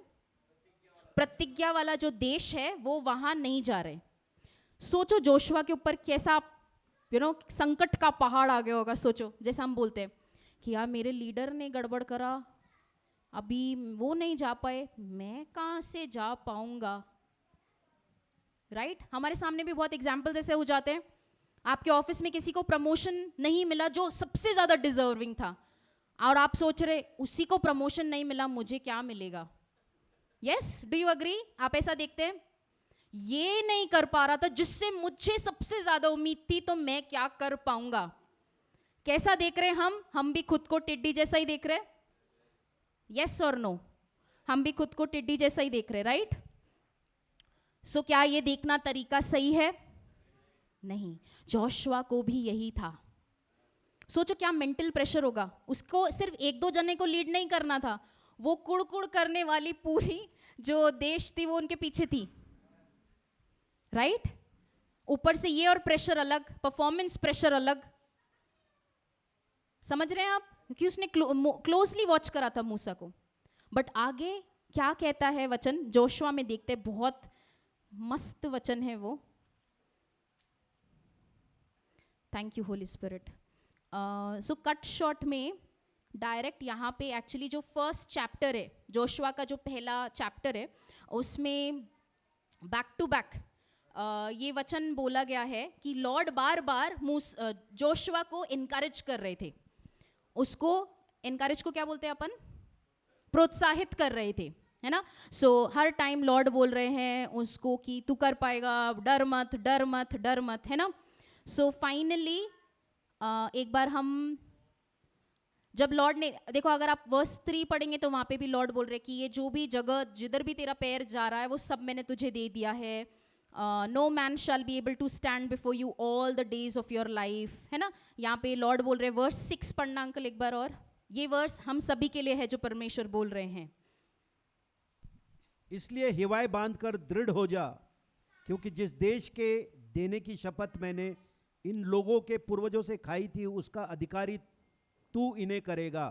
प्रतिज्ञा वाला जो देश है, वो वहां नहीं जा रहे. सोचो जोशुआ के ऊपर कैसा संकट का पहाड़ आ गया होगा. सोचो, जैसे हम बोलते हैं कि यार मेरे लीडर ने गड़बड़ करा, अभी वो नहीं जा पाए, मैं कहाँ से जा पाऊंगा, राइट. हमारे सामने भी बहुत एग्जाम्पल्स ऐसे हो जाते हैं. आपके ऑफिस में किसी को प्रमोशन नहीं मिला जो सबसे ज्यादा डिजर्विंग था, और आप सोच रहे उसी को प्रमोशन नहीं मिला, मुझे क्या मिलेगा. Yes, do you agree? आप ऐसा देखते हैं, ये नहीं कर पा रहा था जिससे मुझे सबसे ज्यादा उम्मीद थी, तो मैं क्या कर पाऊंगा. कैसा देख रहे हैं हम भी खुद को टिड्डी जैसा ही देख रहे हैं. यस और नो? हम भी खुद को टिड्डी जैसा ही देख रहे हैं, राइट. सो क्या ये देखना तरीका सही है? नहीं. जोशुआ को भी यही था. सोचो क्या मेंटल प्रेशर होगा. उसको सिर्फ एक दो जने को लीड नहीं करना था, वो कुड़ करने वाली पूरी जो देश थी वो उनके पीछे थी, राइट. ऊपर से ये और प्रेशर अलग, परफॉर्मेंस प्रेशर अलग. समझ रहे हैं आप? क्योंकि उसने क्लोजली वॉच करा था मूसा को. बट आगे क्या कहता है वचन, जोशुआ में देखते, बहुत मस्त वचन है वो. Thank you holy spirit. So cut short में डायरेक्ट यहाँ पे एक्चुअली जो फर्स्ट चैप्टर है, जोशुआ का जो पहला चैप्टर है, उसमें बैक टू बैक ये वचन बोला गया है कि लॉर्ड बार बार जोशुआ को इनकरेज कर रहे थे. उसको इनकरेज को क्या बोलते हैं अपन? प्रोत्साहित कर रहे थे, है ना. सो हर टाइम लॉर्ड बोल रहे हैं उसको कि तू कर पाएगा, डर मत डर मत डर मत, है ना. सो फाइनली एक बार हम जब लॉर्ड ने, देखो अगर आप वर्स 3 पढ़ेंगे तो वहाँ पे भी लॉर्ड बोल रहे कि ये जो भी जगह जिधर भी तेरा पैर जा रहा है वो सब मैंने तुझे दे दिया है. No man shall be able to stand before you all the days of your life, है ना. यहाँ पे लॉर्ड बोल रहे. वर्स 6 पढ़ना अंकल एक बार. और ये वर्स हम सभी के लिए है जो परमेश्वर बोल रहे हैं. इसलिए हिवाए बांधकर दृढ़ हो जा, क्योंकि जिस देश के देने की शपथ मैंने इन लोगों के पूर्वजों से खाई थी उसका अधिकारी तू इन्हें करेगा.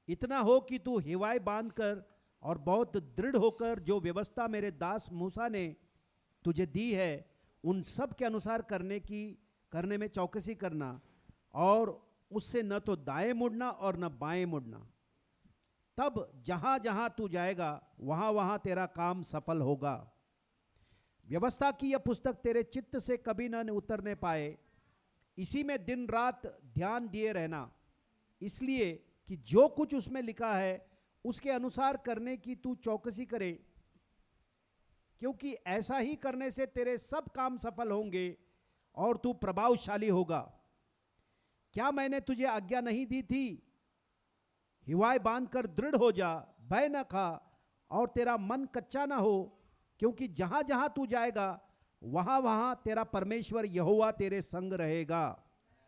इतना हो कि तू हिवाए बांधकर और बहुत दृढ़ होकर जो व्यवस्था मेरे दास मूसा ने तुझे दी है उन सब के अनुसार करने में चौकसी करना, और उससे न तो दाएं मुड़ना और न बाएं मुड़ना. तब जहां जहां तू जाएगा वहां वहां तेरा काम सफल होगा. व्यवस्था की यह पुस्तक तेरे चित्त से कभी न उतरने पाए, इसी में दिन रात ध्यान दिए रहना, इसलिए कि जो कुछ उसमें लिखा है उसके अनुसार करने की तू चौकसी करे, क्योंकि ऐसा ही करने से तेरे सब काम सफल होंगे और तू प्रभावशाली होगा. क्या मैंने तुझे आज्ञा नहीं दी थी? हिवाए बांधकर दृढ़ हो जा, भय न खा और तेरा मन कच्चा ना हो, क्योंकि जहां जहां तू जाएगा वहां वहां तेरा परमेश्वर यहोवा तेरे संग रहेगा.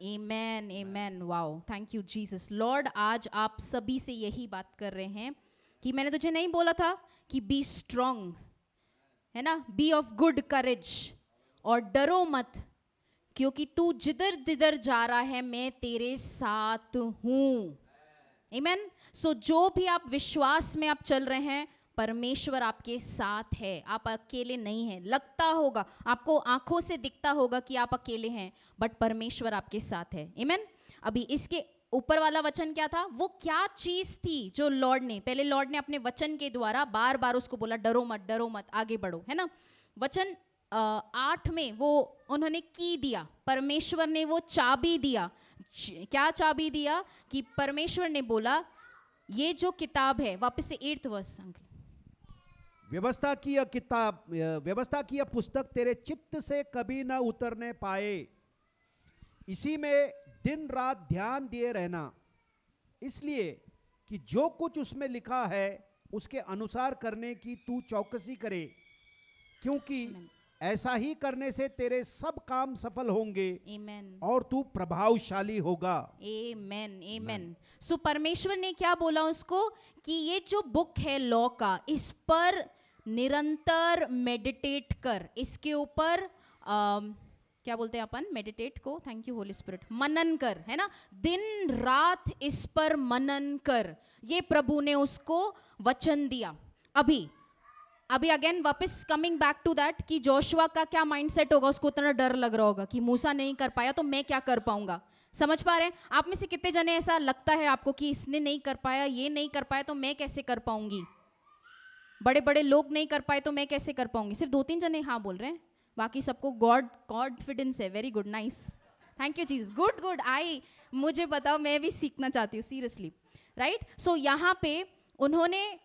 Amen amen. Wow, thank you Jesus. Lord आज आप सभी से यही बात कर रहे हैं कि मैंने तुझे नहीं बोला था कि बी स्ट्रांग, है ना, बी ऑफ गुड करेज, और डरो मत, क्योंकि तू जिधर जिधर जा रहा है मैं तेरे साथ हूं. आमेन. सो जो भी आप विश्वास में आप चल रहे हैं, परमेश्वर आपके साथ है, आप अकेले नहीं हैं। लगता होगा, आपको आंखों से दिखता होगा कि आप अकेले हैं, बट परमेश्वर आपके साथ है। आमीन। अभी इसके ऊपर वाला वचन क्या था? वो क्या चीज थी जो लॉर्ड ने, पहले लॉर्ड ने अपने वचन के द्वारा बार बार उसको बोला, डरो मत, आगे बढ़ो, है ना। वचन 8 में वो उन्होंने की दिया, परमेश्वर ने वो चाबी दिया। क्या चाबी दिया? कि परमेश्वर ने बोला ये जो किताब है, वापस से 8th वर्स अंकल, व्यवस्था की यह किताब, व्यवस्था की यह पुस्तक तेरे चित्त से कभी न उतरने पाए, इसी में दिन रात ध्यान दिए रहना, इसलिए कि जो कुछ उसमें लिखा है उसके अनुसार करने की तू चौकसी करे, क्योंकि ऐसा ही करने से तेरे सब काम सफल होंगे आमीन, और तू प्रभावशाली होगा। आमीन, आमीन। सो परमेश्वर ने क्या बोला उसको कि ये जो बुक है लॉ का, इस पर निरंतर मेडिटेट कर, इसके ऊपर क्या बोलते हैं अपन मेडिटेट को, थैंक यू होली स्पिरिट, मनन कर, है ना। दिन रात इस पर मनन कर, ये प्रभु ने उसको वचन दिया। अभी अगेन वापस कमिंग बैक टू दैट कि जोशुआ का क्या माइंडसेट होगा, उसको उतना डर लग रहा होगा कि मूसा नहीं कर पाया तो मैं क्या कर पाऊंगा। समझ पा रहे हैं? आप में से कितने जने ऐसा लगता है आपको कि इसने नहीं कर पाया, ये नहीं कर पाया तो मैं कैसे कर पाऊंगी, बड़े बड़े लोग नहीं कर पाए तो मैं कैसे कर पाऊंगी। सिर्फ 2-3 जने हाँ बोल रहे हैं, बाकी सबको गॉड कॉन्फिडेंस है। Very good, nice, thank you चीज, गुड गुड। मुझे बताओ, मैं भी सीखना चाहती हूँ सीरियसली, राइट। सो यहाँ पे उन्होंने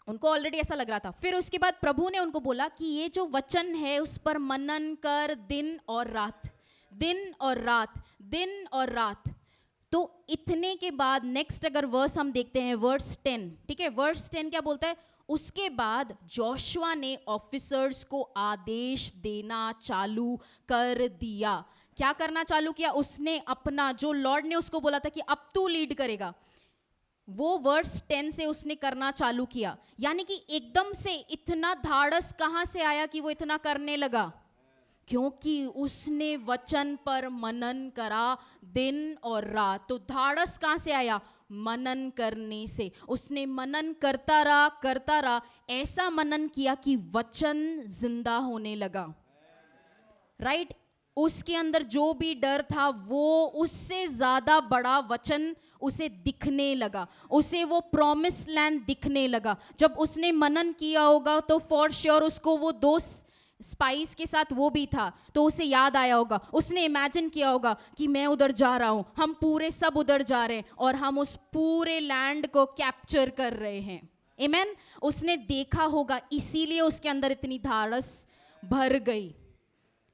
उनको ऑलरेडी ऐसा लग रहा था। फिर उसके बाद प्रभु ने उनको बोला कि ये जो वचन है उस पर मनन कर दिन और रात, दिन और रात, दिन और रात। तो इतने के बाद नेक्स्ट अगर वर्स हम देखते हैं, वर्स 10, ठीक है, वर्स 10 क्या बोलता है? उसके बाद जोशुआ ने ऑफिसर्स को आदेश देना चालू कर दिया। क्या करना चालू किया? उसने अपना, जो लॉर्ड ने उसको बोला था कि अब तू लीड करेगा, वो वर्स 10 से उसने करना चालू किया। यानी कि एकदम से इतना धाड़स कहां से आया कि वो इतना करने लगा? क्योंकि उसने वचन पर मनन करा दिन और रात। तो धाड़स कहां से आया? मनन करने से। उसने मनन करता रहा, ऐसा मनन किया कि वचन जिंदा होने लगा, राइट। उसके अंदर जो भी डर था वो उससे ज्यादा बड़ा वचन उसे दिखने लगा, उसे वो प्रॉमिस लैंड दिखने लगा। जब उसने मनन किया होगा तो फॉर श्योर उसको वो 2 स्पाइस के साथ वो भी था, तो उसे याद आया होगा, उसने इमेजिन किया होगा कि मैं उधर जा रहा हूं, हम पूरे सब उधर जा रहे हैं और हम उस पूरे लैंड को कैप्चर कर रहे हैं। आमीन। उसने देखा होगा, इसीलिए उसके अंदर इतनी धाड़स भर गई।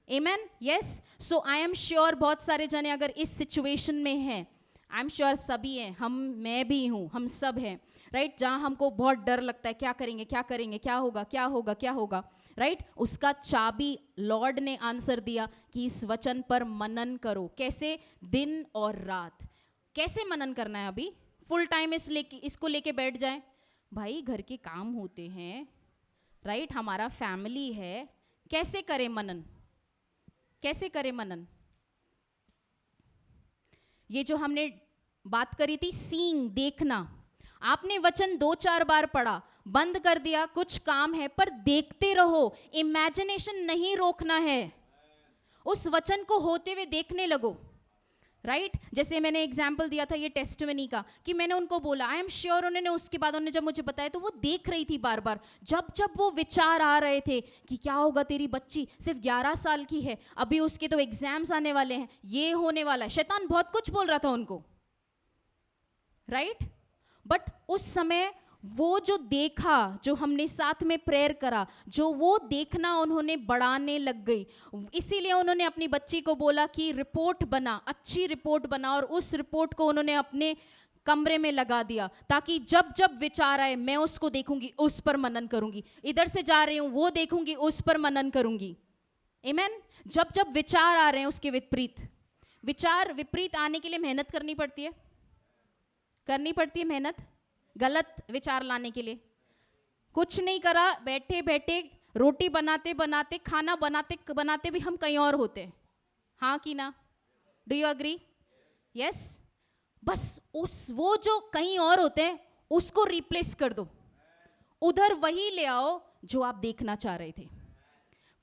आमीन, yes. So I am sure बहुत सारे जने अगर इस सिचुएशन में हैं, आई एम श्योर सभी हैं, मैं भी हूँ, हम सब हैं, राइट। जहाँ हमको बहुत डर लगता है, क्या करेंगे, क्या होगा, राइट। उसका चाबी लॉर्ड ने आंसर दिया कि इस वचन पर मनन करो। कैसे? दिन और रात। कैसे मनन करना है? अभी फुल टाइम इसको लेके बैठ जाए? भाई घर के काम होते हैं, राइट, हमारा फैमिली है, कैसे करें मनन? ये जो हमने बात करी थी, सीइंग, देखना, आपने वचन 2-4 बार पढ़ा, बंद कर दिया, कुछ काम है, पर देखते रहो। इमेजिनेशन नहीं रोकना है, उस वचन को होते हुए देखने लगो, राइट। जैसे मैंने एग्जाम्पल दिया था ये टेस्टिमनी का, कि मैंने उनको बोला, आई एम श्योर उन्होंने उसके बाद उन्होंने जब मुझे बताया तो वो देख रही थी बार बार, जब वो विचार आ रहे थे कि क्या होगा, तेरी बच्ची सिर्फ 11 साल की है, अभी उसके तो एग्जाम्स आने वाले हैं, ये होने वाला है। शैतान बहुत कुछ बोल रहा था उनको, राइट। बट उस समय वो जो देखा, जो हमने साथ में प्रेयर करा, जो वो देखना उन्होंने बढ़ाने लग गई। इसीलिए उन्होंने अपनी बच्ची को बोला कि रिपोर्ट बना, अच्छी रिपोर्ट बना, और उस रिपोर्ट को उन्होंने अपने कमरे में लगा दिया, ताकि जब जब विचार आए मैं उसको देखूंगी, उस पर मनन करूंगी, इधर से जा रही हूं वो देखूंगी, उस पर मनन करूंगी। आमीन। जब जब विचार आ रहे हैं उसके विपरीत आने के लिए मेहनत करनी पड़ती है मेहनत, गलत विचार लाने के लिए। कुछ नहीं करा, बैठे बैठे रोटी बनाते बनाते, खाना बनाते बनाते भी हम कहीं और होते हैं, हाँ कि ना? Do you agree? यस। बस वो जो कहीं और होते हैं उसको रिप्लेस कर दो, उधर वही ले आओ जो आप देखना चाह रहे थे।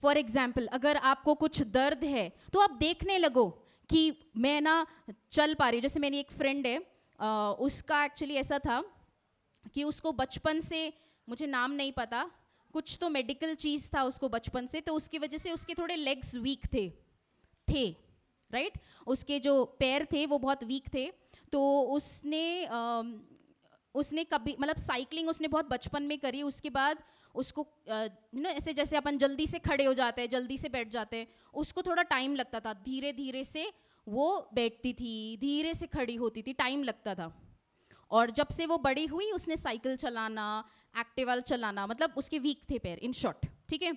फॉर एग्जाम्पल, अगर आपको कुछ दर्द है तो आप देखने लगो कि मैं ना चल पा रही हूँ। जैसे मेरी एक फ्रेंड है, उसका एक्चुअली ऐसा था कि उसको बचपन से, मुझे नाम नहीं पता, कुछ तो मेडिकल चीज़ था उसको बचपन से, तो उसकी वजह से उसके थोड़े लेग्स वीक थे राइट। उसके जो पैर थे वो बहुत वीक थे। तो उसने कभी, मतलब साइकिलिंग उसने बहुत बचपन में करी। उसके बाद उसको ऐसे जैसे अपन जल्दी से खड़े हो जाते हैं, जल्दी से बैठ जाते हैं, उसको थोड़ा टाइम लगता था। धीरे धीरे से वो बैठती थी, धीरे से खड़ी होती थी, टाइम लगता था। और जब से वो बड़ी हुई उसने साइकिल चलाना, एक्टिवा चलाना, मतलब उसके वीक थे पैर, इन शॉर्ट, ठीक है।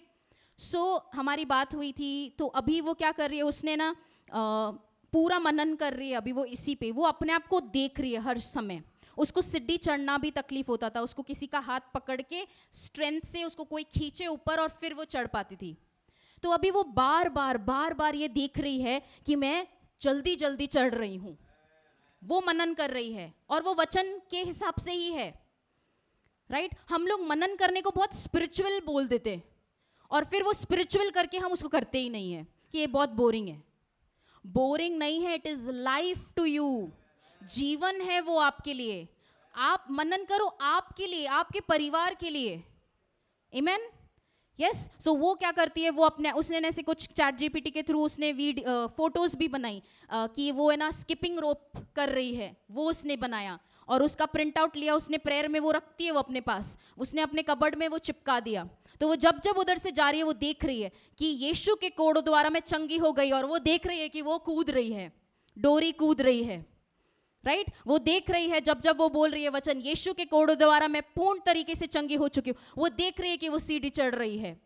सो हमारी बात हुई थी, तो अभी वो क्या कर रही है, उसने ना पूरा मनन कर रही है अभी वो इसी पे। वो अपने आप को देख रही है हर समय। उसको सीढ़ी चढ़ना भी तकलीफ होता था, उसको किसी का हाथ पकड़ के स्ट्रेंथ से उसको कोई खींचे ऊपर और फिर वो चढ़ पाती थी। तो अभी वो बार बार ये देख रही है कि मैं जल्दी जल्दी चढ़ रही हूँ। वो मनन कर रही है और वो वचन के हिसाब से ही है, राइट। हम लोग मनन करने को बहुत स्पिरिचुअल बोल देते हैं और फिर वो स्पिरिचुअल करके हम उसको करते ही नहीं है कि ये बहुत बोरिंग है। बोरिंग नहीं है, it is life to you. जीवन है वो आपके लिए। आप मनन करो आपके लिए, आपके परिवार के लिए। आमीन, यस। सो वो क्या करती है, वो अपने, उसने ऐसे कुछ चैट जीपीटी के थ्रू उसने फोटोज भी बनाई कि वो है ना स्किपिंग रोप कर रही है, वो उसने बनाया और उसका प्रिंट आउट लिया उसने। प्रेयर में वो रखती है वो अपने पास, उसने अपने कबर्ड में वो चिपका दिया। तो वो जब जब उधर से जा रही है वो देख रही है कि यीशु के कोड़ों द्वारा मैं चंगी हो गई, और वो देख रही है कि वो कूद रही है, डोरी कूद रही है, राइट। वो देख रही है जब जब वो बोल रही है वचन, यीशु के कोड़ों द्वारा मैं पूर्ण तरीके से चंगी हो चुकी हूँ। वो देख रही है कि वो सीढ़ी चढ़ रही है,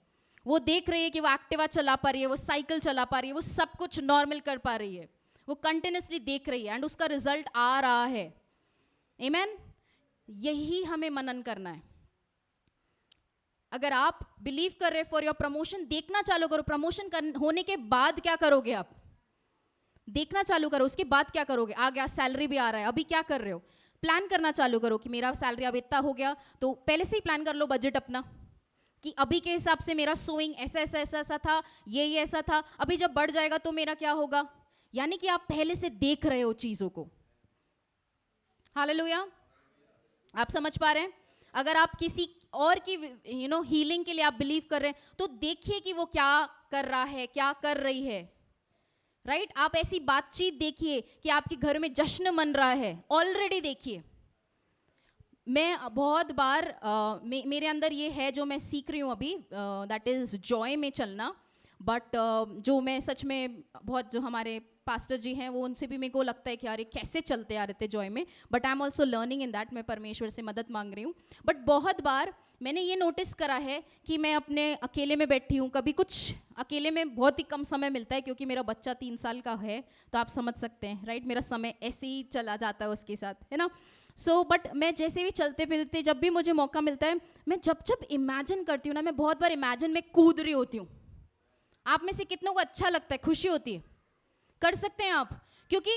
वो देख रही है कि वो एक्टिवा चला पा रही है, वो साइकिल चला पा रही है, वो सब कुछ नॉर्मल कर पा रही है। वो कंटिन्यूसली देख रही है एंड उसका रिजल्ट आ रहा है। आमीन। यही हमें मनन करना है। अगर आप बिलीव कर रहे फॉर योर प्रमोशन, देखना चालू करो। प्रमोशन होने के बाद क्या करोगे, आप देखना चालू करो। उसके बाद क्या करोगे, आ गया सैलरी भी आ रहा है, अभी क्या कर रहे हो, प्लान करना चालू करो कि मेरा सैलरी अब इतना हो गया, तो पहले से ही प्लान कर लो बजट अपना कि अभी के हिसाब से मेरा सोइंग ऐसा ऐसा ऐसा ऐसा था, ये ऐसा था, अभी जब बढ़ जाएगा तो मेरा क्या होगा। यानी कि आप पहले से देख रहे हो चीजों को। हालेलुया, आप समझ पा रहे हैं। अगर आप किसी और की हीलिंग के लिए आप बिलीव कर रहे हैं, तो देखिए कि वो क्या कर रहा है, क्या कर रही है, राइट। आप ऐसी बातचीत देखिए कि आपके घर में जश्न मन रहा है, ऑलरेडी देखिए। मैं बहुत बार मेरे अंदर ये है जो मैं सीख रही हूँ अभी, दैट इज जॉय में चलना। बट जो मैं सच में, बहुत जो हमारे पास्टर जी हैं वो, उनसे भी मेरे को लगता है कि यार ये कैसे चलते आ रहे थे जॉय में। But I am also learning in that. मैं परमेश्वर से मदद मांग रही हूँ। बट बहुत बार मैंने ये नोटिस करा है कि मैं अपने अकेले में बैठी हूँ, कभी कुछ अकेले में बहुत ही कम समय मिलता है क्योंकि मेरा बच्चा 3 साल का है, तो आप समझ सकते हैं, राइट। मेरा समय ऐसे ही चला जाता है उसके साथ, है ना। सो बट मैं जैसे भी चलते फिरते, जब भी मुझे मौका मिलता है, मैं जब जब इमेजिन करती हूँ ना, मैं बहुत बार इमेजिन में कूद रही होती हूँ। आप में से कितनों को अच्छा लगता है, खुशी होती है, कर सकते हैं आप। क्योंकि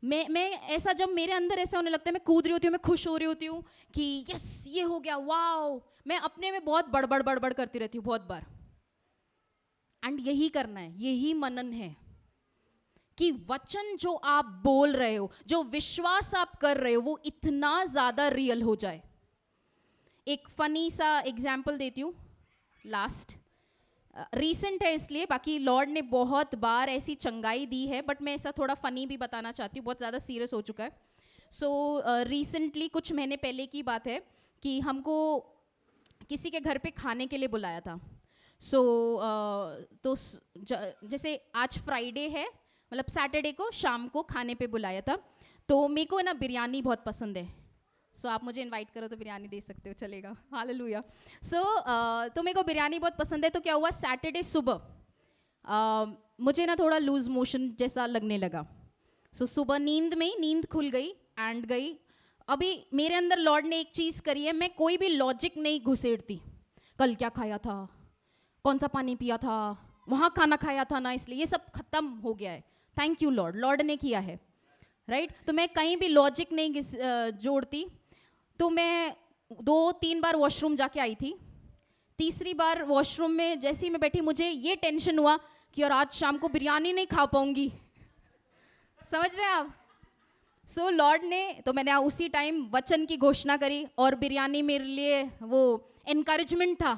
मैं ऐसा, जब मेरे अंदर ऐसा होने लगता है, मैं कूद रही होती हूँ, मैं खुश हो रही होती हूँ कि यस ये हो गया, वाओ। मैं अपने में बहुत बड़बड़ करती रहती हूँ बहुत बार। एंड यही करना है, यही मनन है कि वचन जो आप बोल रहे हो, जो विश्वास आप कर रहे हो, वो इतना ज्यादा रियल हो जाए। एक फनी सा एग्जाम्पल देती हूँ, लास्ट रीसेंट है इसलिए, बाकी लॉर्ड ने बहुत बार ऐसी चंगाई दी है, बट मैं ऐसा थोड़ा फनी भी बताना चाहती हूँ, बहुत ज़्यादा सीरियस हो चुका है। सो रिसेंटली कुछ महीने पहले की बात है कि हमको किसी के घर पे खाने के लिए बुलाया था। सो तो जैसे आज फ्राइडे है, मतलब सैटरडे को शाम को खाने पे बुलाया था। तो मेरे को ना बिरयानी बहुत पसंद है। सो आप मुझे इनवाइट करो तो बिरयानी दे सकते हो, चलेगा। हालेलुया। सो तो मेरे को बिरयानी बहुत पसंद है। तो क्या हुआ, सैटरडे सुबह मुझे ना थोड़ा लूज मोशन जैसा लगने लगा। सो सुबह नींद खुल गई एंड गई। अभी मेरे अंदर लॉर्ड ने एक चीज़ करी है, मैं कोई भी लॉजिक नहीं घुसेड़ती। कल क्या खाया था, कौन सा पानी पिया था, वहाँ खाना खाया था ना, इसलिए ये सब खत्म हो गया है। थैंक यू लॉर्ड, लॉर्ड ने किया है, राइट। तो मैं कहीं भी लॉजिक नहीं जोड़ती। तो मैं 2-3 बार वॉशरूम जाके आई थी। तीसरी बार वॉशरूम में जैसे ही मैं बैठी, मुझे ये टेंशन हुआ कि यार आज शाम को बिरयानी नहीं खा पाऊंगी। समझ रहे हैं आप? सो लॉर्ड ने, तो मैंने उसी टाइम वचन की घोषणा करी, और बिरयानी मेरे लिए वो एनकरेजमेंट था,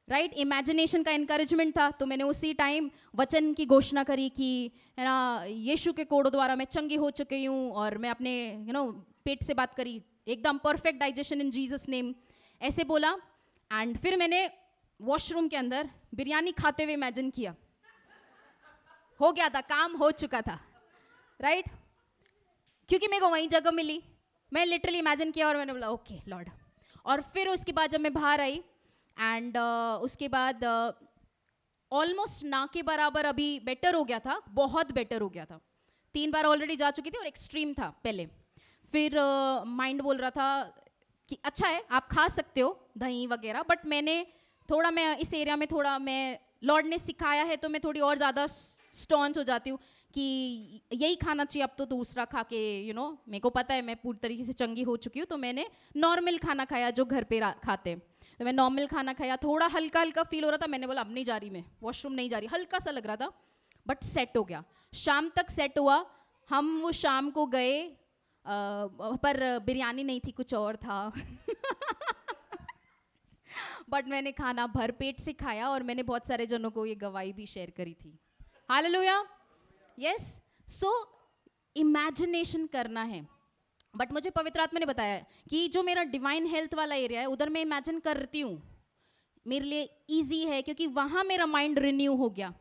राइट, इमेजिनेशन का एनकरेजमेंट था। तो मैंने उसी टाइम वचन की घोषणा करी कि है ना, यीशु के कोड़ों द्वारा मैं चंगी हो चुकी हूँ, और मैं अपने पेट से बात करी, एकदम परफेक्ट डाइजेशन इन जीसस नेम, ऐसे बोला। एंड फिर मैंने वॉशरूम के अंदर बिरयानी खाते हुए इमेजिन किया। हो गया था, काम हो चुका था, राइट, क्योंकि मेरे को वही जगह मिली। मैं लिटरली इमेजिन किया और मैंने बोला ओके लॉर्ड। और फिर उसके बाद जब मैं बाहर आई, एंड उसके बाद ऑलमोस्ट ना के बराबर अभी बेटर हो गया था, बहुत बेटर हो गया था। 3 बार ऑलरेडी जा चुकी थी और एक्सट्रीम था पहले। फिर माइंड बोल रहा था कि अच्छा है, आप खा सकते हो दही वगैरह, बट मैं इस एरिया में थोड़ा, मैं लॉर्ड ने सिखाया है तो मैं थोड़ी और ज़्यादा स्टॉन्स हो जाती हूँ कि यही खाना चाहिए, अब तो दूसरा खा के मेरे को पता है मैं पूरी तरीके से चंगी हो चुकी हूँ। तो मैंने नॉर्मल खाना खाया जो घर पे खाते हैं। तो मैं नॉर्मल खाना खाया, थोड़ा हल्का हल्का फील हो रहा था। मैंने बोला अब नहीं जा रही, मैं वॉशरूम नहीं जा रही, हल्का सा लग रहा था, बट सेट हो गया। शाम तक सेट हुआ। हम वो शाम को गए, पर बिरयानी नहीं थी, कुछ और था। बट मैंने खाना भर पेट से खाया, और मैंने बहुत सारे जनों को ये गवाही भी शेयर करी थी। Hallelujah, yes. सो इमेजिनेशन करना है। बट मुझे पवित्र आत्मा ने बताया कि जो मेरा डिवाइन हेल्थ वाला एरिया है, उधर मैं इमेजिन करती हूँ, मेरे लिए इजी है, क्योंकि वहाँ मेरा माइंड रिन्यू हो गया।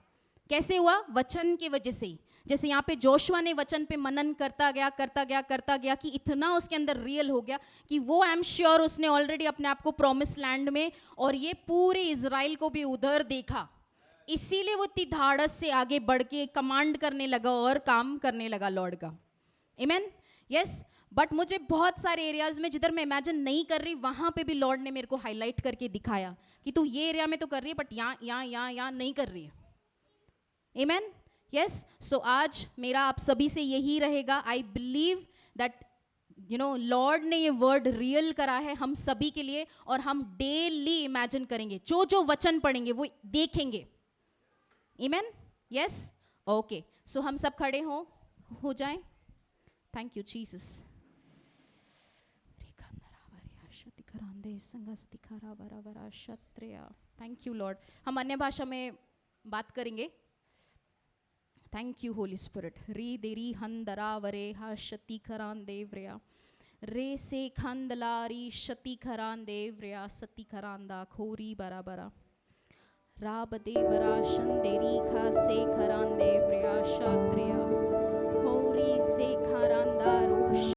कैसे हुआ? वचन की वजह से ही। जैसे यहाँ पे जोशुआ ने वचन पे मनन करता गया कि इतना उसके अंदर रियल हो गया कि वो, आई एम श्योर, उसने ऑलरेडी अपने आप को प्रॉमिस लैंड में और ये पूरे इजराइल को भी उधर देखा। इसीलिए वो इतनी धाड़स से आगे बढ़ के कमांड करने लगा और काम करने लगा लॉर्ड का। आमीन, यस। बट मुझे बहुत सारे एरियाज में जिधर मैं इमेजिन नहीं कर रही, वहां पे भी लॉर्ड ने मेरे को हाईलाइट करके दिखाया कि तू ये एरिया में तो कर रही है, बट यहाँ नहीं कर रही है। आमीन, यस। सो आज मेरा आप सभी से यही रहेगा। आई बिलीव दैट लॉर्ड ने ये वर्ड रियल करा है हम सभी के लिए, और हम डेली इमेजिन करेंगे, जो जो वचन पढ़ेंगे वो देखेंगे। आमीन, यस, ओके। सो हम सब खड़े हो जाएं। Thank you Jesus. Thank you Lord. हम अन्य भाषा में बात करेंगे। Thank you holy spirit. री देरी हंदरा वरे हा शति खरान देव्रिया रे से खंदलारी शति खरान देव्रिया सती खरांदा खोरी बरा बरा राब देवरा शंदेरी खा से खरान देव्रिया शात्रिया होरी से खरांदा रोश